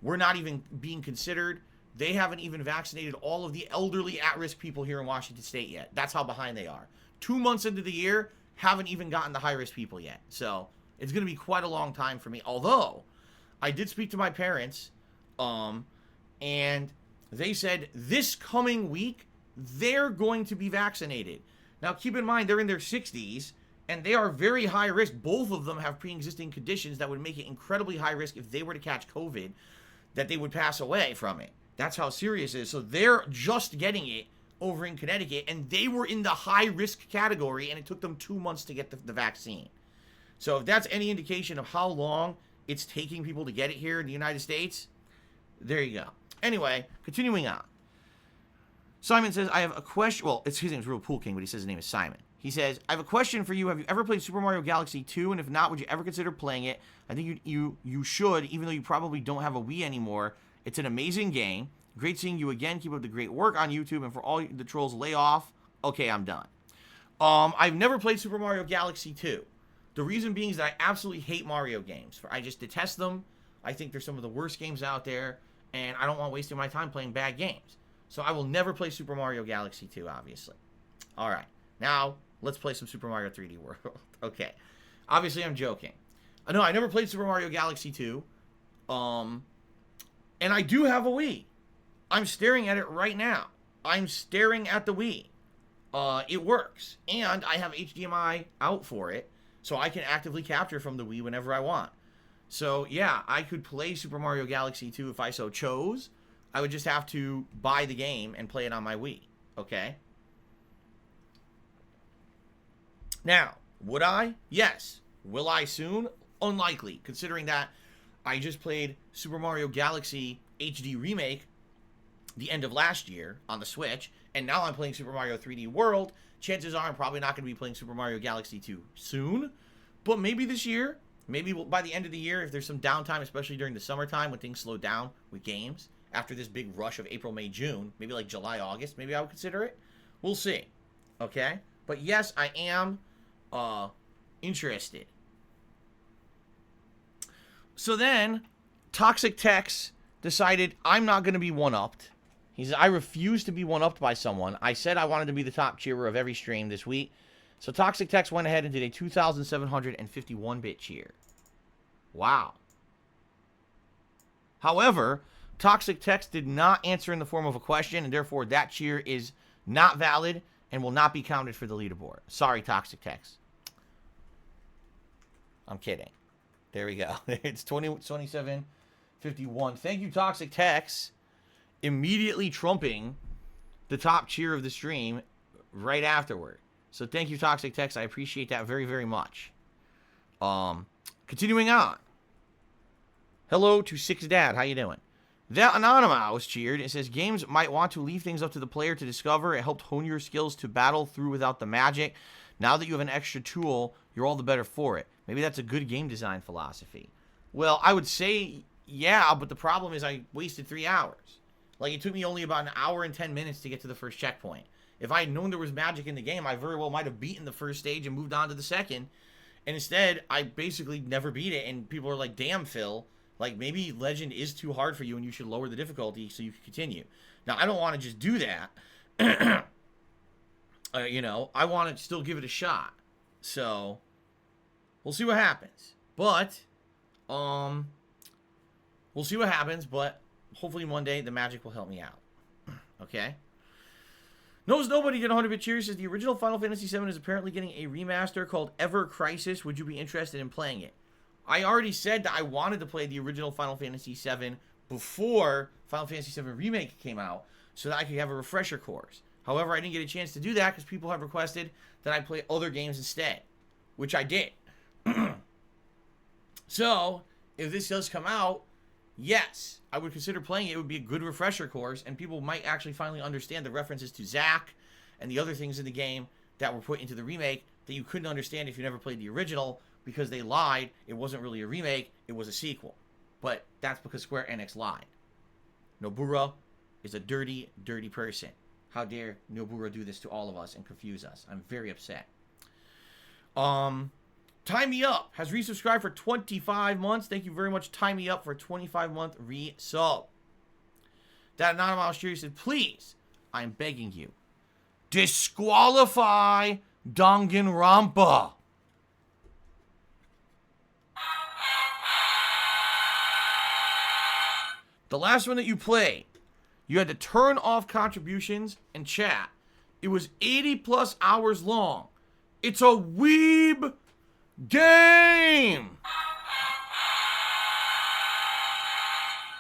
[SPEAKER 1] we're not even being considered. They haven't even vaccinated all of the elderly at-risk people here in Washington State yet. That's how behind they are. 2 months into the year, haven't even gotten the high-risk people yet. So it's going to be quite a long time for me. Although, I did speak to my parents, and they said this coming week, they're going to be vaccinated. Now, keep in mind, they're in their 60s, and they are very high risk. Both of them have pre-existing conditions that would make it incredibly high risk if they were to catch COVID, that they would pass away from it. That's how serious it is. So they're just getting it over in Connecticut, and they were in the high-risk category, and it took them 2 months to get the vaccine. So if that's any indication of how long it's taking people to get it here in the United States, there you go. Anyway, continuing on. Simon says, I have a question. Well, his name's Real Pool King, but he says his name is Simon. He says, I have a question for you. Have you ever played Super Mario Galaxy 2? And if not, would you ever consider playing it? I think you should, even though you probably don't have a Wii anymore. It's an amazing game. Great seeing you again. Keep up the great work on YouTube. And for all the trolls, lay off. Okay, I'm done. I've never played Super Mario Galaxy 2. The reason being is that I absolutely hate Mario games. I just detest them. I think they're some of the worst games out there. And I don't want wasting my time playing bad games. So I will never play Super Mario Galaxy 2, obviously. All right. Now, let's play some Super Mario 3D World. Okay. Obviously, I'm joking. No, I never played Super Mario Galaxy 2. And I do have a Wii. I'm staring at it right now. I'm staring at the Wii. It works. And I have HDMI out for it, so I can actively capture from the Wii whenever I want. So, yeah, I could play Super Mario Galaxy 2 if I so chose. I would just have to buy the game and play it on my Wii. Okay? Now, would I? Yes. Will I soon? Unlikely, considering that I just played Super Mario Galaxy HD Remake the end of last year on the Switch, and now I'm playing Super Mario 3D World. Chances are I'm probably not going to be playing Super Mario Galaxy 2 soon, but maybe this year, maybe by the end of the year, if there's some downtime, especially during the summertime when things slow down with games, after this big rush of April, May, June, maybe like July, August, maybe I would consider it. We'll see. Okay? But yes, I am interested. So then, Toxic Tex decided I'm not going to be one-upped. He said, I refuse to be one-upped by someone. I said I wanted to be the top cheerer of every stream this week. So Toxic Tex went ahead and did a 2,751-bit cheer. Wow. However, Toxic Tex did not answer in the form of a question, and therefore that cheer is not valid and will not be counted for the leaderboard. Sorry, Toxic Tex. I'm kidding. There we go. It's 2751. Thank you, Toxic Tex. Immediately trumping the top cheer of the stream right afterward. So thank you, Toxic Tex. I appreciate that very, very much. Continuing on. Hello to Six Dad. How you doing? That Anonymous cheered. It says, games might want to leave things up to the player to discover. It helped hone your skills to battle through without the magic. Now that you have an extra tool, you're all the better for it. Maybe that's a good game design philosophy. Well, I would say, yeah, but the problem is I wasted 3 hours. Like, it took me only about an hour and 10 minutes to get to the first checkpoint. If I had known there was magic in the game, I very well might have beaten the first stage and moved on to the second. And instead, I basically never beat it, and people are like, damn, Phil, like, maybe Legend is too hard for you and you should lower the difficulty so you can continue. Now, I don't want to just do that. You know, I want to still give it a shot. So, we'll see what happens. But, we'll see what happens, but hopefully one day the magic will help me out. Okay? Knows Nobody did 100-bit cheers. Says the original Final Fantasy VII is apparently getting a remaster called Ever Crisis. Would you be interested in playing it? I already said that I wanted to play the original Final Fantasy VII before Final Fantasy VII Remake came out so that I could have a refresher course. However, I didn't get a chance to do that because people have requested that I play other games instead, which I did. So, if this does come out, yes, I would consider playing it. It would be a good refresher course, and people might actually finally understand the references to Zack and the other things in the game that were put into the remake that you couldn't understand if you never played the original because they lied. It wasn't really a remake. It was a sequel. But that's because Square Enix lied. Nobura is a dirty, dirty person. How dare Nobura do this to all of us and confuse us? I'm very upset. Time Me Up has resubscribed for 25 months. Thank you very much, Time Me Up, for a 25-month resub. That Anonymous Cheer said, please, I'm begging you, disqualify Danganronpa. The last one that you played, you had to turn off contributions and chat. It was 80 plus hours long. It's a weeb game.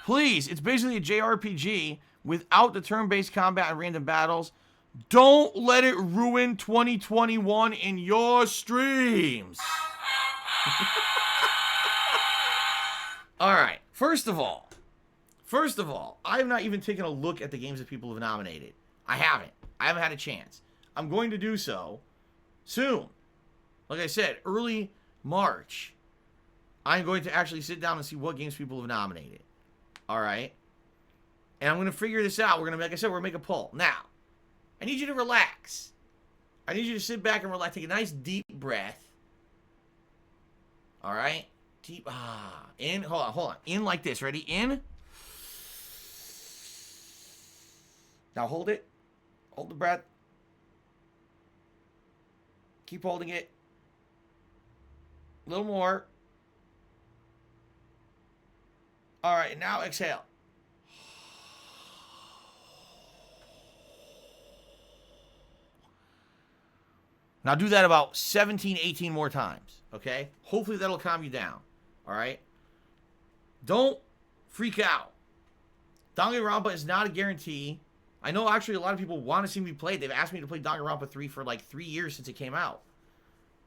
[SPEAKER 1] Please, it's basically a JRPG without the turn-based combat and random battles. Don't let it ruin 2021 in your streams. All right. First of all, I have not even taken a look at the games that people have nominated. I haven't had a chance. I'm going to do so soon. Like I said, early March, I'm going to actually sit down and see what games people have nominated. All right? And I'm going to figure this out. We're going to, like I said, we're going to make a poll. Now, I need you to relax. I need you to sit back and relax. Take a nice deep breath. All right? Deep, in, hold on. In like this. Ready? In. Now hold it. Hold the breath. Keep holding it. A little more. All right, now exhale. Now do that about 17, 18 more times, okay? Hopefully that'll calm you down, all right? Don't freak out. Danganronpa is not a guarantee. I know actually a lot of people want to see me play it. They've asked me to play Danganronpa 3 for like 3 years since it came out.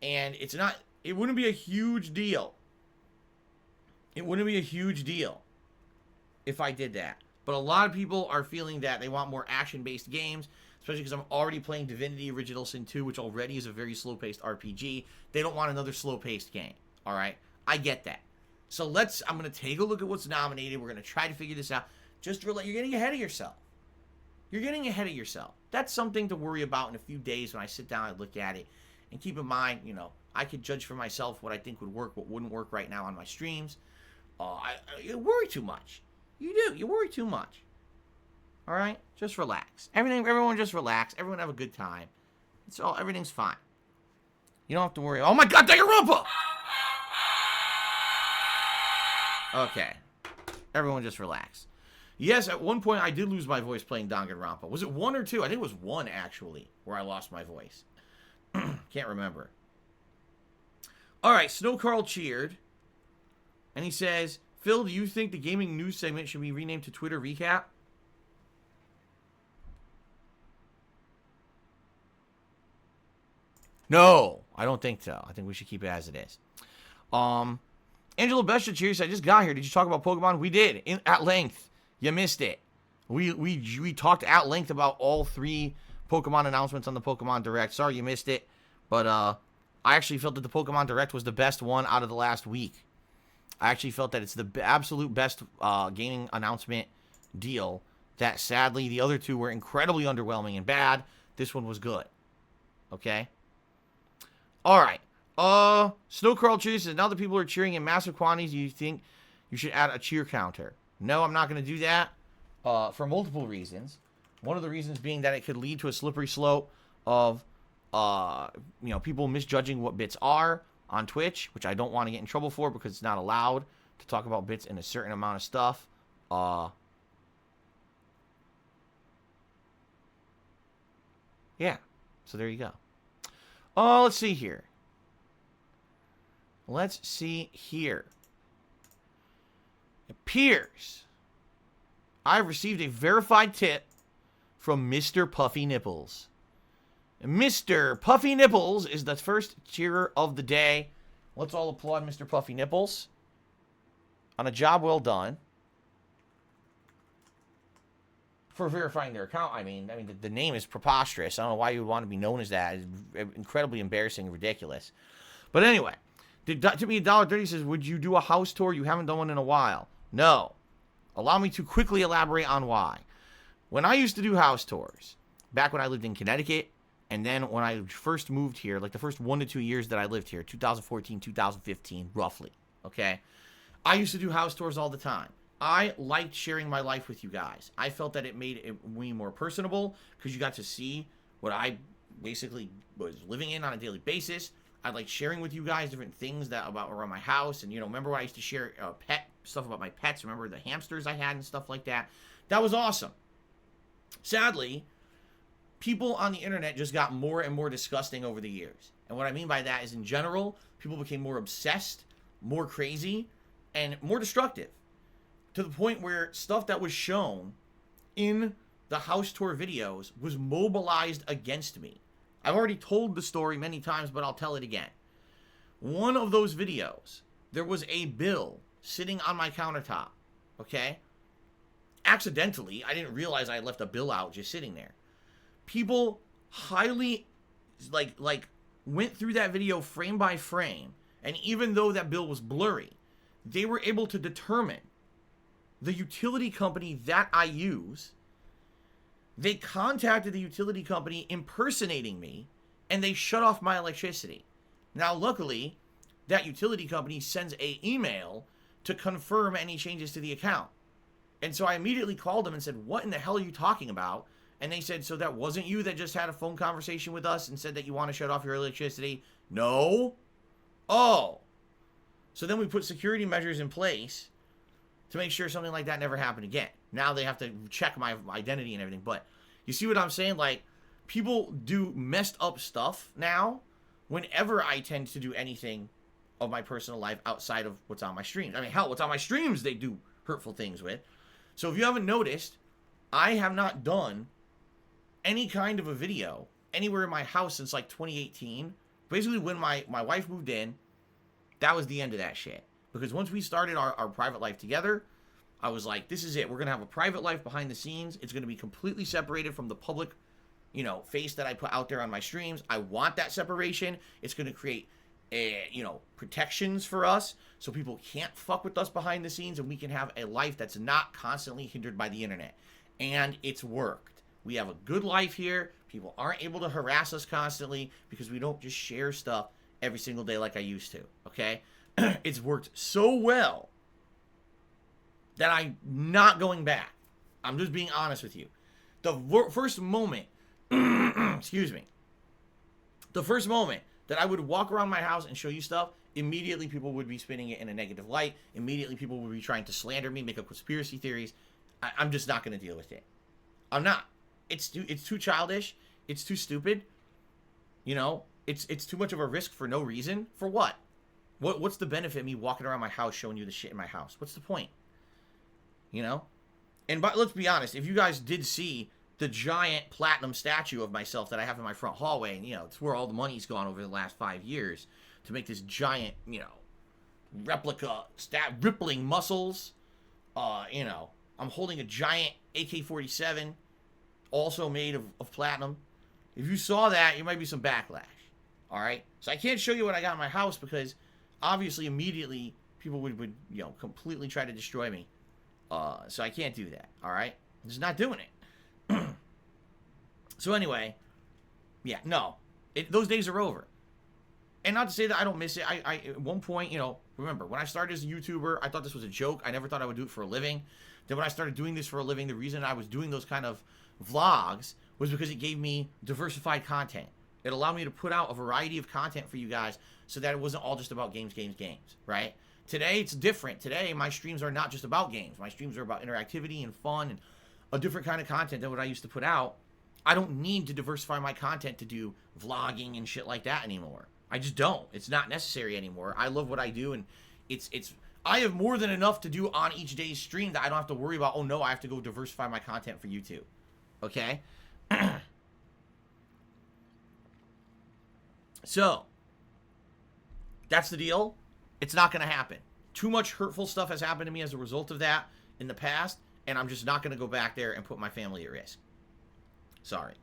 [SPEAKER 1] And it wouldn't be a huge deal. It wouldn't be a huge deal if I did that. But a lot of people are feeling that they want more action-based games, especially because I'm already playing Divinity Original Sin 2, which already is a very slow-paced RPG. They don't want another slow-paced game, all right? I get that. So I'm going to take a look at what's nominated. We're going to try to figure this out. Just you're getting ahead of yourself. You're getting ahead of yourself. That's something to worry about in a few days when I sit down and look at it. And keep in mind, I could judge for myself what I think would work, what wouldn't work right now on my streams. You worry too much. You do. You worry too much. All right? Just relax. Everyone just relax. Everyone have a good time. Everything's fine. You don't have to worry. Oh my God, Danganronpa! Okay. Everyone just relax. Yes, at one point I did lose my voice playing Danganronpa. Was it 1 or 2? I think it was 1, actually, where I lost my voice. Can't remember. All right, Snow Carl cheered. And he says, Phil, do you think the gaming news segment should be renamed to Twitter Recap? No, I don't think so. I think we should keep it as it is. Angela Besha cheers. I just got here. Did you talk about Pokemon? We did, at length. You missed it. We talked at length about all 3 Pokemon announcements on the Pokemon Direct. Sorry you missed it. But I actually felt that the Pokemon Direct was the best one out of the last week. I actually felt that it's the absolute best gaming announcement deal. That sadly, the other 2 were incredibly underwhelming and bad. This one was good. Okay? Alright. Snow Carl cheers says, now that people are cheering in massive quantities, do you think you should add a cheer counter? No, I'm not going to do that for multiple reasons. One of the reasons being that it could lead to a slippery slope of, people misjudging what bits are on Twitch, which I don't want to get in trouble for because it's not allowed to talk about bits in a certain amount of stuff. Yeah, so there you go. Let's see here. It appears I've received a verified tip from Mr. Puffy Nipples. Mr. Puffy Nipples is the first cheerer of the day. Let's all applaud Mr. Puffy Nipples on a job well done for verifying their account. I mean, the name is preposterous. I don't know why you would want to be known as that. It's incredibly embarrassing and ridiculous. But anyway, to me, $1.30 says, would you do a house tour? You haven't done one in a while. No. Allow me to quickly elaborate on why. When I used to do house tours, back when I lived in Connecticut, and then when I first moved here, like the first 1 to 2 years that I lived here, 2014, 2015, roughly, okay? I used to do house tours all the time. I liked sharing my life with you guys. I felt that it made it way more personable because you got to see what I basically was living in on a daily basis. I liked sharing with you guys different things about around my house. And, remember when I used to share pet stuff about my pets? Remember the hamsters I had and stuff like that? That was awesome. Sadly, people on the internet just got more and more disgusting over the years. And what I mean by that is, in general, people became more obsessed, more crazy, and more destructive. To the point where stuff that was shown in the house tour videos was mobilized against me. I've already told the story many times, but I'll tell it again. One of those videos, there was a bill sitting on my countertop, okay? Accidentally, I didn't realize I had left a bill out just sitting there. People highly, went through that video frame by frame, and even though that bill was blurry, they were able to determine the utility company that I use. They contacted the utility company impersonating me, and they shut off my electricity. Now, luckily, that utility company sends an email to confirm any changes to the account. And so I immediately called them and said, what in the hell are you talking about? And they said, so that wasn't you that just had a phone conversation with us and said that you want to shut off your electricity? No. Oh. So then we put security measures in place to make sure something like that never happened again. Now they have to check my identity and everything. But you see what I'm saying? Like, people do messed up stuff now whenever I tend to do anything of my personal life outside of what's on my streams. I mean, hell, what's on my streams they do hurtful things with. So if you haven't noticed, I have not done any kind of a video anywhere in my house since like 2018. Basically, when my wife moved in, that was the end of that shit. Because once we started our private life together, I was like, this is it. We're going to have a private life behind the scenes. It's going to be completely separated from the public, face that I put out there on my streams. I want that separation. It's going to create, protections for us so people can't fuck with us behind the scenes and we can have a life that's not constantly hindered by the internet. And it's worked. We have a good life here. People aren't able to harass us constantly because we don't just share stuff every single day like I used to, okay? It's worked so well that I'm not going back. I'm just being honest with you. The first moment, excuse me, the first moment that I would walk around my house and show you stuff, immediately people would be spinning it in a negative light. Immediately people would be trying to slander me, make up conspiracy theories. I'm just not going to deal with it. I'm not. It's too childish. It's too stupid. It's too much of a risk for no reason. For what? What's the benefit of me walking around my house showing you the shit in my house? What's the point? And let's be honest, if you guys did see the giant platinum statue of myself that I have in my front hallway, and it's where all the money's gone over the last 5 years to make this giant, replica rippling muscles. I'm holding a giant AK-47, also made of platinum. If you saw that, there might be some backlash. All right? So I can't show you what I got in my house because obviously immediately people would completely try to destroy me. So I can't do that. All right? I'm just not doing it. So anyway, yeah, no. Those days are over. And not to say that I don't miss it. I at one point, remember, when I started as a YouTuber, I thought this was a joke. I never thought I would do it for a living. Then when I started doing this for a living, the reason I was doing those kind of vlogs was because it gave me diversified content. It allowed me to put out a variety of content for you guys so that it wasn't all just about games, right? Today, it's different. Today, my streams are not just about games. My streams are about interactivity and fun and a different kind of content than what I used to put out. I don't need to diversify my content to do vlogging and shit like that anymore. I just don't. It's not necessary anymore. I love what I do, and I have more than enough to do on each day's stream that I don't have to worry about, oh no, I have to go diversify my content for YouTube. Okay? So, that's the deal. It's not going to happen. Too much hurtful stuff has happened to me as a result of that in the past, and I'm just not going to go back there and put my family at risk. Sorry.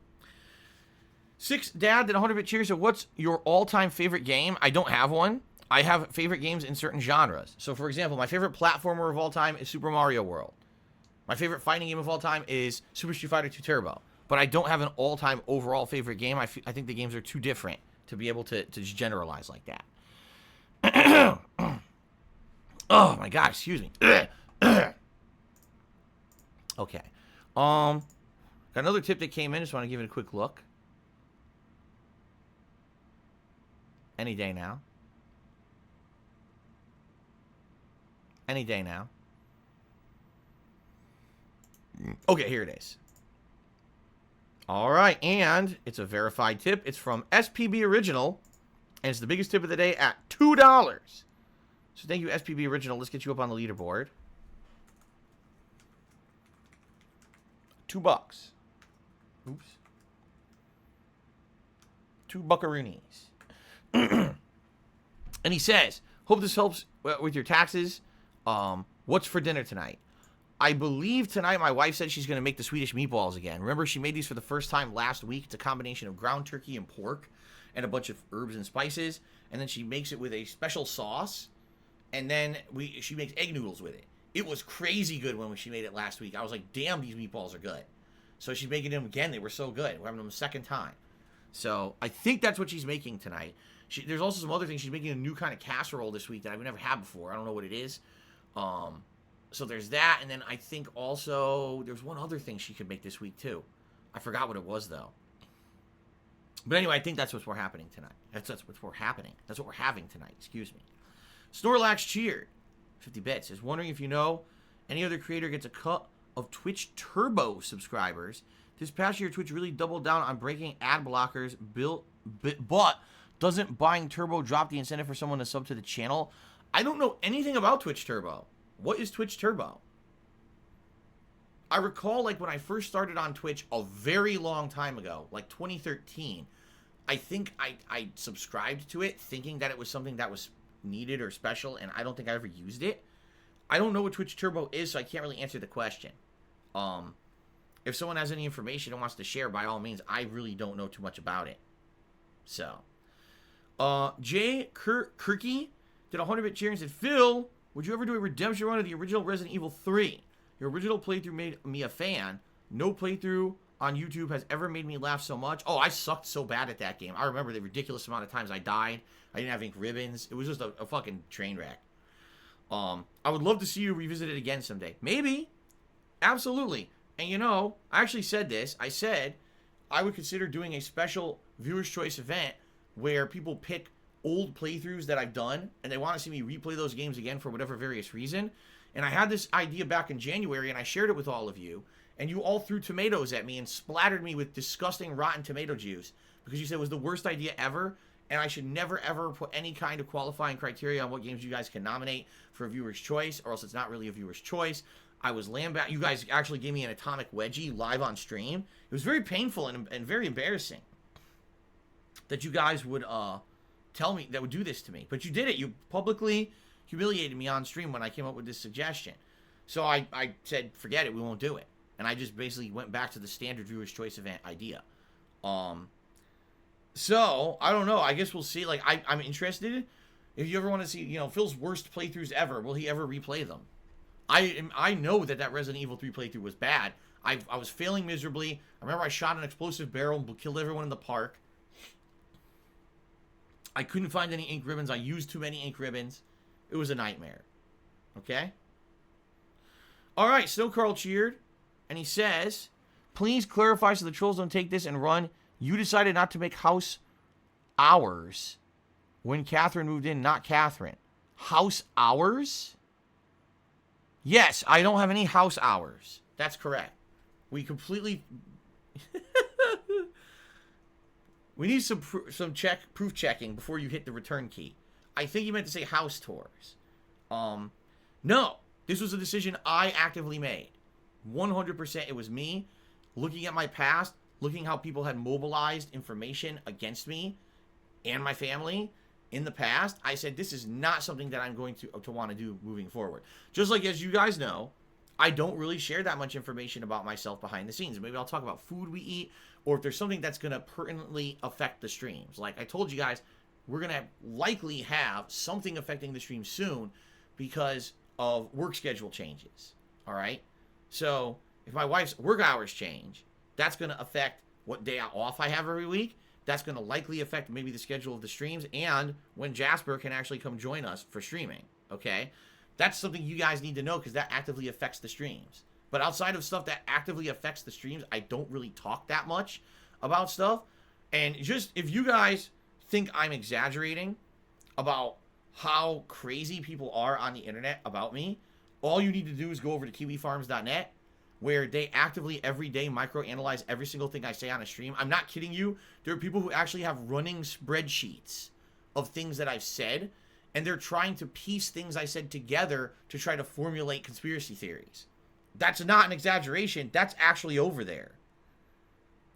[SPEAKER 1] 6 Dad did 100-bit cheers. So what's your all-time favorite game? I don't have one. I have favorite games in certain genres. So, for example, my favorite platformer of all time is Super Mario World. My favorite fighting game of all time is Super Street Fighter 2 Turbo. But I don't have an all-time overall favorite game. I think the games are too different to be able to just generalize like that. Oh, my God. Excuse me. Okay. Got another tip that came in. Just want to give it a quick look. Any day now. Any day now. Okay, here it is. All right, and it's a verified tip. It's from SPB Original, and it's the biggest tip of the day at $2. So thank you, SPB Original. Let's get you up on the leaderboard. $2. Oops. 2 buckaroonies. And he says, hope this helps with your taxes. What's for dinner tonight? I believe tonight my wife said she's going to make the Swedish meatballs again. Remember, she made these for the first time last week. It's a combination of ground turkey and pork and a bunch of herbs and spices. And then she makes it with a special sauce. And then she makes egg noodles with it. It was crazy good when she made it last week. I was like, damn, these meatballs are good. So she's making them again. They were so good. We're having them a second time. So I think that's what she's making tonight. There's also some other things. She's making a new kind of casserole this week that I've never had before. I don't know what it is. So there's that. And then I think also there's one other thing she could make this week too. I forgot what it was though. But anyway, I think that's what's happening tonight. That's what's happening. That's what we're having tonight. Excuse me. Snorlax cheered. 50 bits. Is wondering if you know any other creator gets a cut of Twitch Turbo subscribers This past year, Twitch really doubled down on breaking ad blockers, but doesn't buying Turbo drop the incentive for someone to sub to the channel? I don't know anything about Twitch Turbo. What is Twitch Turbo? I recall, like, when I first started on Twitch a very long time ago, like 2013, I think I subscribed to it thinking that it was something that was needed or special, and I don't think I ever used it. I don't know what Twitch Turbo is, so I can't really answer the question. If someone has any information and wants to share, by all means, I really don't know too much about it. So, Jay Kirky did 100-bit cheer and said, Phil, would you ever do a redemption run of the original Resident Evil 3? Your original playthrough made me a fan. No playthrough on YouTube has ever made me laugh so much. Oh, I sucked so bad at that game. I remember the ridiculous amount of times I died. I didn't have ink ribbons. It was just a fucking train wreck. I would love to see you revisit it again someday. Maybe. Absolutely. And you know, I actually said this. I said I would consider doing a special Viewer's Choice event where people pick old playthroughs that I've done and they want to see me replay those games again for whatever various reason. And I had this idea back in January and I shared it with all of you. And you all threw tomatoes at me and splattered me with disgusting rotten tomato juice because you said it was the worst idea ever. And I should never, ever put any kind of qualifying criteria on what games you guys can nominate for a Viewer's Choice, or else it's not really a Viewer's Choice. I was lambasted. You guys actually gave me an atomic wedgie live on stream. It was very painful and very embarrassing that you guys would tell me, that would do this to me. But you did it. You publicly humiliated me on stream when I came up with this suggestion. So I said, forget it, we won't do it. And I just basically went back to the standard Viewer's Choice event idea. So, I don't know. I guess we'll see. Like, I'm interested. If you ever want to see, you know, Phil's worst playthroughs ever, will he ever replay them? I know that Resident Evil 3 playthrough was bad. I was failing miserably. I remember I shot an explosive barrel and killed everyone in the park. I couldn't find any ink ribbons. I used too many ink ribbons. It was a nightmare. Okay? Alright, Snow Carl cheered. And he says, please clarify so the trolls don't take this and run. You decided not to make house hours when Catherine moved in, not Catherine. House hours? Yes, I don't have any house hours. That's correct. We completely... We need some proof checking before you hit the return key. I think you meant to say house tours. No. This was a decision I actively made. 100% it was me looking at my past, looking how people had mobilized information against me and my family in the past. I said, this is not something that I'm going to want to do moving forward. Just like, as you guys know, I don't really share that much information about myself behind the scenes. Maybe I'll talk about food we eat, or if there's something that's going to pertinently affect the streams. Like I told you guys, we're going to likely have something affecting the stream soon because of work schedule changes. All right? So if my wife's work hours change, that's going to affect what day off I have every week. That's going to likely affect maybe the schedule of the streams and when Jasper can actually come join us for streaming, okay? That's something you guys need to know because that actively affects the streams. But outside of stuff that actively affects the streams, I don't really talk that much about stuff. And just, if you guys think I'm exaggerating about how crazy people are on the internet about me, all you need to do is go over to kiwifarms.net, where they actively every day microanalyze every single thing I say on a stream. I'm not kidding you. There are people who actually have running spreadsheets of things that I've said, and they're trying to piece things I said together to try to formulate conspiracy theories. That's not an exaggeration. That's actually over there.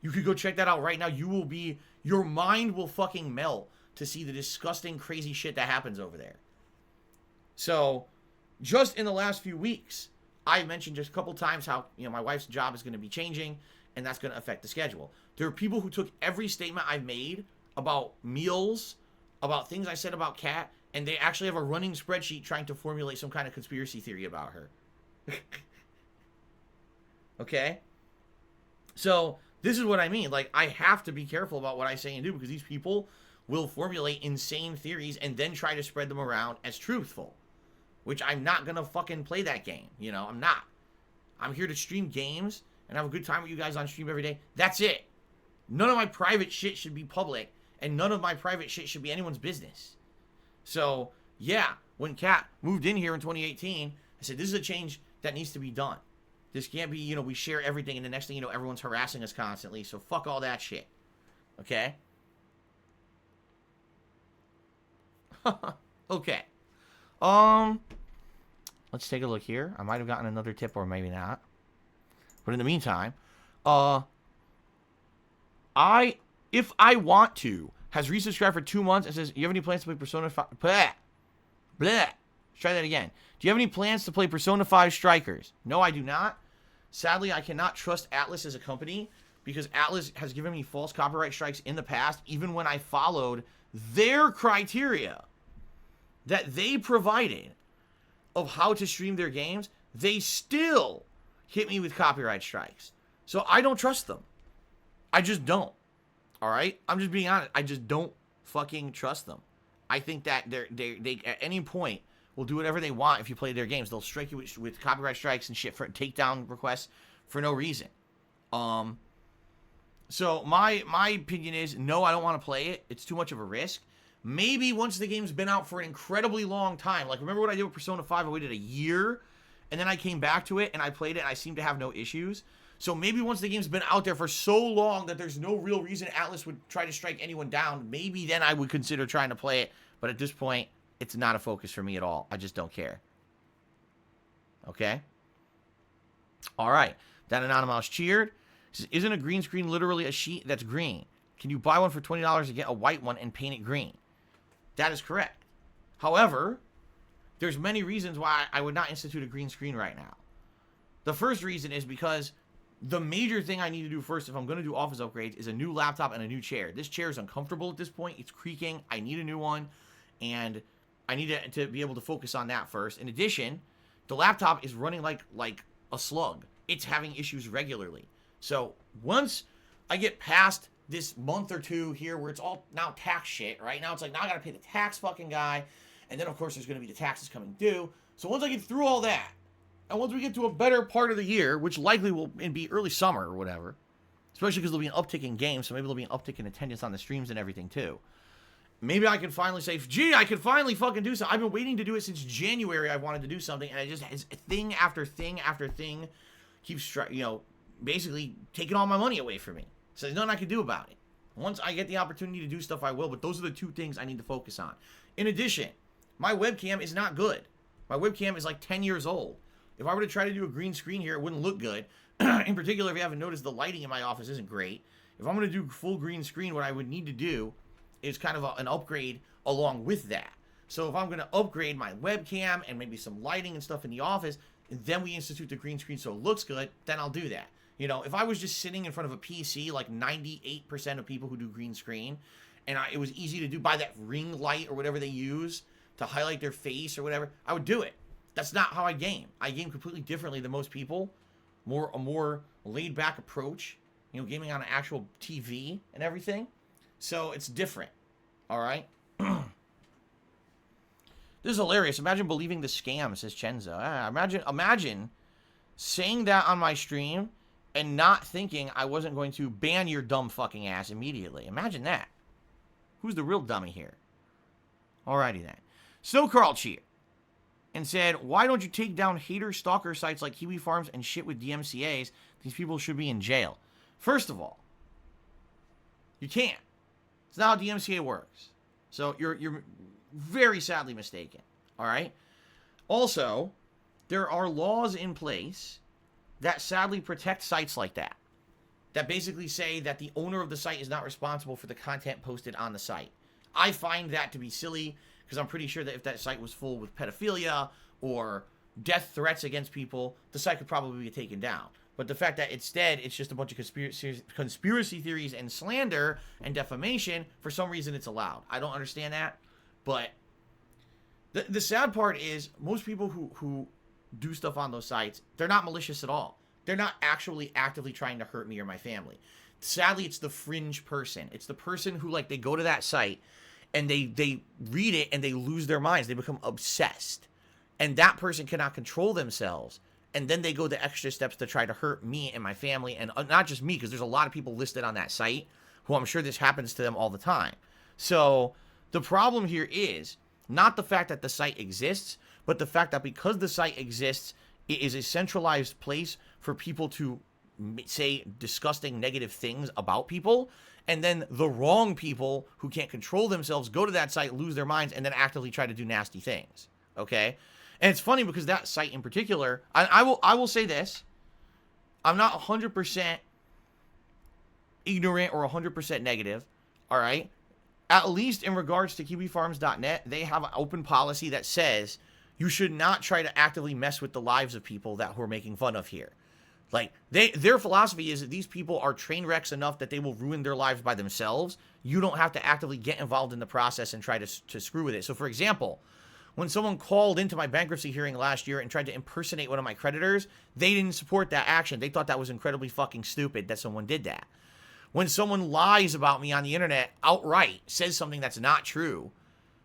[SPEAKER 1] You could go check that out right now. Your mind will fucking melt to see the disgusting, crazy shit that happens over there. So, just in the last few weeks, I mentioned just a couple times how, you know, my wife's job is going to be changing, and that's going to affect the schedule. There are people who took every statement I've made about meals, about things I said about Kat, and they actually have a running spreadsheet trying to formulate some kind of conspiracy theory about her. Okay? So, this is what I mean. Like, I have to be careful about what I say and do because these people will formulate insane theories and then try to spread them around as truthful. Which I'm not going to fucking play that game. You know, I'm not. I'm here to stream games and have a good time with you guys on stream every day. That's it. None of my private shit should be public, and none of my private shit should be anyone's business. So, yeah, when Kat moved in here in 2018, I said, this is a change that needs to be done. This can't be, we share everything, and the next thing you know, everyone's harassing us constantly. So fuck all that shit. Okay? Okay. Let's take a look here. I might have gotten another tip, or maybe not. But in the meantime, if I want to, has resubscribed for 2 months and says, you have any plans to play Persona 5? Bleh. Bleh. Let's try that again. Do you have any plans to play Persona 5 Strikers? No, I do not. Sadly, I cannot trust Atlus as a company because Atlus has given me false copyright strikes in the past, even when I followed their criteria that they provided of how to stream their games. They still hit me with copyright strikes. So I don't trust them. I just don't. All right? I'm just being honest. I just don't fucking trust them. I think that they at any point will do whatever they want if you play their games. They'll strike you with copyright strikes and shit for takedown requests for no reason. So my opinion is, no, I don't want to play it. It's too much of a risk. Maybe once the game's been out for an incredibly long time. Like, remember what I did with Persona 5? I waited a year, and then I came back to it, and I played it, and I seemed to have no issues. So maybe once the game's been out there for so long that there's no real reason Atlus would try to strike anyone down, maybe then I would consider trying to play it. But at this point, it's not a focus for me at all. I just don't care. Okay? All right. That Anonymous cheered. Says, isn't a green screen literally a sheet that's green? Can you buy one for $20 and get a white one and paint it green? That is correct. However, there's many reasons why I would not institute a green screen right now. The first reason is because the major thing I need to do first if I'm going to do office upgrades is a new laptop and a new chair. This chair is uncomfortable at this point. It's creaking. I need a new one, and I need to be able to focus on that first. In addition, the laptop is running like a slug. It's having issues regularly. So once I get past this month or two here where it's all now tax shit, right? Now it's like, now I got to pay the tax fucking guy, and then, of course, there's going to be the taxes coming due. So once I get through all that, and once we get to a better part of the year, which likely will be early summer or whatever, especially because there'll be an uptick in games, so maybe there'll be an uptick in attendance on the streams and everything too. Maybe I can finally say, gee, I can finally fucking do something. I've been waiting to do it since January. I wanted to do something, and it's thing after thing after thing keeps, basically taking all my money away from me. So there's nothing I can do about it. Once I get the opportunity to do stuff, I will, but those are the two things I need to focus on. In addition, my webcam is not good. My webcam is like 10 years old. If I were to try to do a green screen here, it wouldn't look good. In particular, if you haven't noticed, the lighting in my office isn't great. If I'm going to do full green screen, what I would need to do is kind of an upgrade along with that. So if I'm going to upgrade my webcam and maybe some lighting and stuff in the office, and then we institute the green screen so it looks good, then I'll do that. If I was just sitting in front of a PC, like 98% of people who do green screen, and it was easy to do by that ring light or whatever they use to highlight their face or whatever, I would do it. That's not how I game. I game completely differently than most people. A more laid-back approach. Gaming on an actual TV and everything. So it's different. All right? This is hilarious. Imagine believing the scam, says Chenzo. Imagine saying that on my stream and not thinking I wasn't going to ban your dumb fucking ass immediately. Imagine that. Who's the real dummy here? Alrighty then. Snow Carl cheer and said, why don't you take down hater stalker sites like Kiwi Farms and shit with DMCAs? These people should be in jail. First of all, you can't. It's not how DMCA works. So you're very sadly mistaken. All right? Also, there are laws in place that sadly protect sites like that. That basically say that the owner of the site is not responsible for the content posted on the site. I find that to be silly because I'm pretty sure that if that site was full with pedophilia or death threats against people, the site could probably be taken down. But the fact that instead it's just a bunch of conspiracy theories and slander and defamation, for some reason it's allowed. I don't understand that. But the sad part is most people who do stuff on those sites, they're not malicious at all. They're not actually actively trying to hurt me or my family. Sadly, it's the fringe person. It's the person who, they go to that site and they read it and they lose their minds. They become obsessed. And that person cannot control themselves. And then they go the extra steps to try to hurt me and my family. And not just me, because there's a lot of people listed on that site who I'm sure this happens to them all the time. So the problem here is not the fact that the site exists, but the fact that because the site exists, It is a centralized place for people to say disgusting negative things about people, and then the wrong people who can't control themselves go to that site, lose their minds, and then actively try to do nasty things. Okay? And it's funny because that site in particular, I will say this. I'm not 100% ignorant or 100% negative. All right? At least in regards to KiwiFarms.net, they have an open policy that says you should not try to actively mess with the lives of people that we're making fun of here. Like, their philosophy is that these people are train wrecks enough that they will ruin their lives by themselves. You don't have to actively get involved in the process and try to screw with it. So, for example, when someone called into my bankruptcy hearing last year and tried to impersonate one of my creditors, they didn't support that action. They thought that was incredibly fucking stupid that someone did that. When someone lies about me on the internet outright, says something that's not true,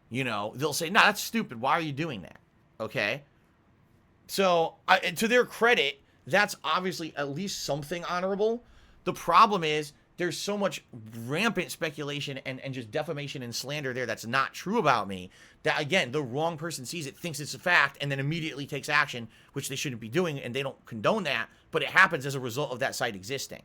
[SPEAKER 1] you know, they'll say, nah, that's stupid. Why are you doing that? Okay? So, to their credit, that's obviously at least something honorable. The problem is there's so much rampant speculation and just defamation and slander there that's not true about me that, again, the wrong person sees it, thinks it's a fact, and then immediately takes action, which they shouldn't be doing, and they don't condone that, but it happens as a result of that site existing,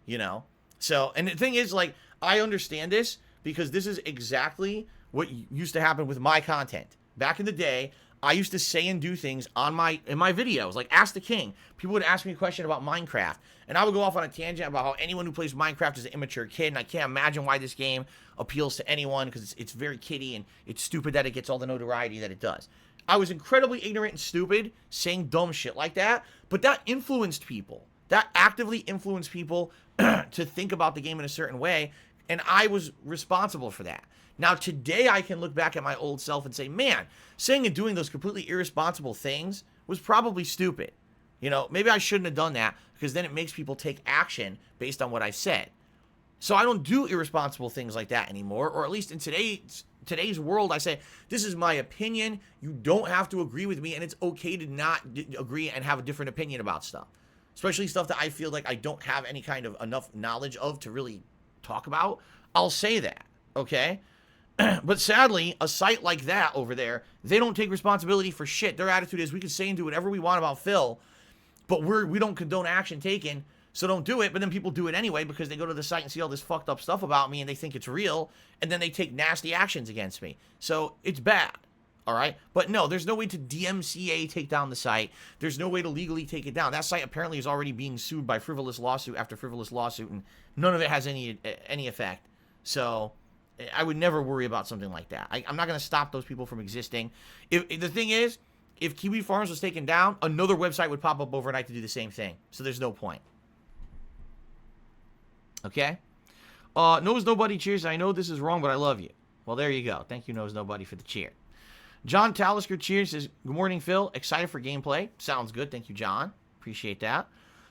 [SPEAKER 1] you know? So, and the thing is, like, I understand this because this is exactly what used to happen with my content. Back in the day, I used to say and do things in my videos, like Ask the King. People would ask me a question about Minecraft, and I would go off on a tangent about how anyone who plays Minecraft is an immature kid, and I can't imagine why this game appeals to anyone because it's very kiddie, and it's stupid that it gets all the notoriety that it does. I was incredibly ignorant and stupid, saying dumb shit like that, but that influenced people. That actively influenced people to think about the game in a certain way, and I was responsible for that. Now, today, I can look back at my old self and say, man, saying and doing those completely irresponsible things was probably stupid. You know, maybe I shouldn't have done that because then it makes people take action based on what I said. So I don't do irresponsible things like that anymore, or at least in today's world, I say, this is my opinion. You don't have to agree with me, and it's okay to not agree and have a different opinion about stuff, especially stuff that I feel like I don't have any kind of enough knowledge of to really talk about. I'll say that, okay? But sadly, a site like that over there, they don't take responsibility for shit. Their attitude is, we can say and do whatever we want about Phil, but we don't condone action taken, so don't do it. But then people do it anyway because they go to the site and see all this fucked up stuff about me and they think it's real, and then they take nasty actions against me. So it's bad, all right? But no, there's no way to DMCA take down the site. There's no way to legally take it down. That site apparently is already being sued by frivolous lawsuit after frivolous lawsuit, and none of it has any effect. So I would never worry about something like that. I'm not going to stop those people from existing. If the thing is, if Kiwi Farms was taken down, another website would pop up overnight to do the same thing. So there's no point. Okay? Knows Nobody cheers. I know this is wrong, but I love you. Well, there you go. Thank you, Knows Nobody, for the cheer. John Talisker cheers. Says, good morning, Phil. Excited for gameplay. Sounds good. Thank you, John. Appreciate that.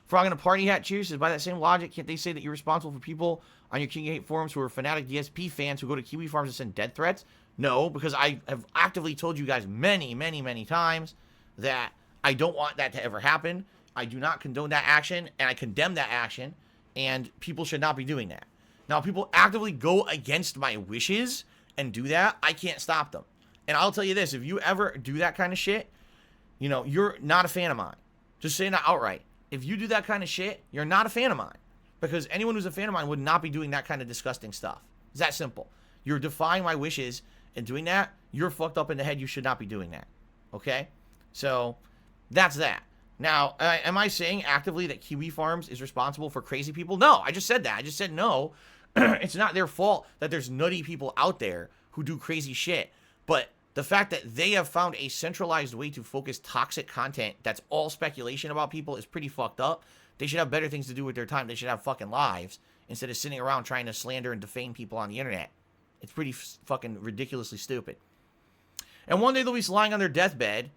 [SPEAKER 1] Frog in a Party Hat cheers. Says, by that same logic, can't they say that you're responsible for people on your King of Hate forums who are fanatic DSP fans who go to Kiwi Farms and send death threats? No, because I have actively told you guys many, many, many times that I don't want that to ever happen. I do not condone that action, and I condemn that action, and people should not be doing that. Now, if people actively go against my wishes and do that, I can't stop them. And I'll tell you this, if you ever do that kind of shit, you know, you're not a fan of mine. Just saying that outright. If you do that kind of shit, you're not a fan of mine. Because anyone who's a fan of mine would not be doing that kind of disgusting stuff. It's that simple. You're defying my wishes and doing that, you're fucked up in the head. You should not be doing that. Okay? So, that's that. Now, am I saying actively that Kiwi Farms is responsible for crazy people? No, I just said that. I just said no. It's not their fault that there's nutty people out there who do crazy shit. But the fact that they have found a centralized way to focus toxic content that's all speculation about people is pretty fucked up. They should have better things to do with their time. They should have fucking lives instead of sitting around trying to slander and defame people on the internet. It's pretty fucking ridiculously stupid. And one day they'll be lying on their deathbed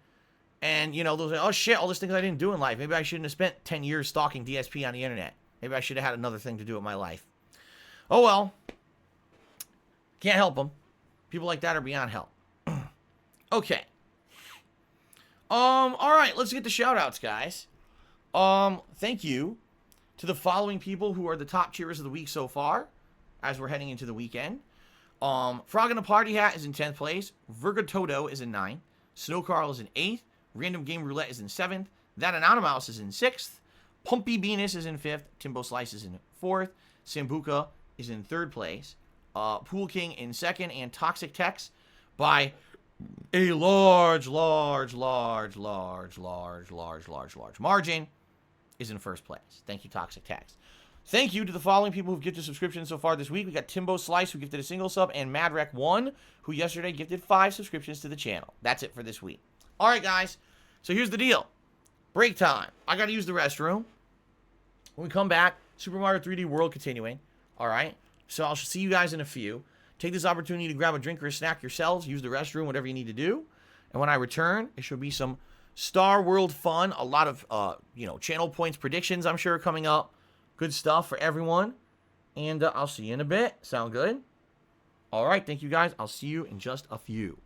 [SPEAKER 1] and, you know, they'll say, oh shit, all these things I didn't do in life. Maybe I shouldn't have spent 10 years stalking DSP on the internet. Maybe I should have had another thing to do with my life. Oh well. Can't help them. People like that are beyond help. Okay. Alright, let's get the shout-outs, guys. Thank you to the following people who are the top cheerers of the week so far, as we're heading into the weekend. Frog in a Party Hat is in 10th place. Virgototo is in 9th. Snow Carl is in 8th. Random Game Roulette is in 7th. That Anonymous is in 6th. Pumpy Venus is in 5th. Timbo Slice is in 4th. Sambuca is in 3rd place. Pool King in 2nd. And Toxic Tex by a large margin is in 1st place. Thank you, Toxic Tex. Thank you to the following people who've gifted subscriptions so far this week. We got Timbo Slice, who gifted a single sub, and MadRec1, who yesterday gifted 5 subscriptions to the channel. That's it for this week. All right, guys. So here's the deal. Break time. I got to use the restroom. When we come back, Super Mario 3D World continuing. All right. So I'll see you guys in a few. Take this opportunity to grab a drink or a snack yourselves. Use the restroom, whatever you need to do. And when I return, it should be some Star World fun. A lot of, channel points predictions, I'm sure, coming up. Good stuff for everyone. And I'll see you in a bit. Sound good? All right. Thank you, guys. I'll see you in just a few.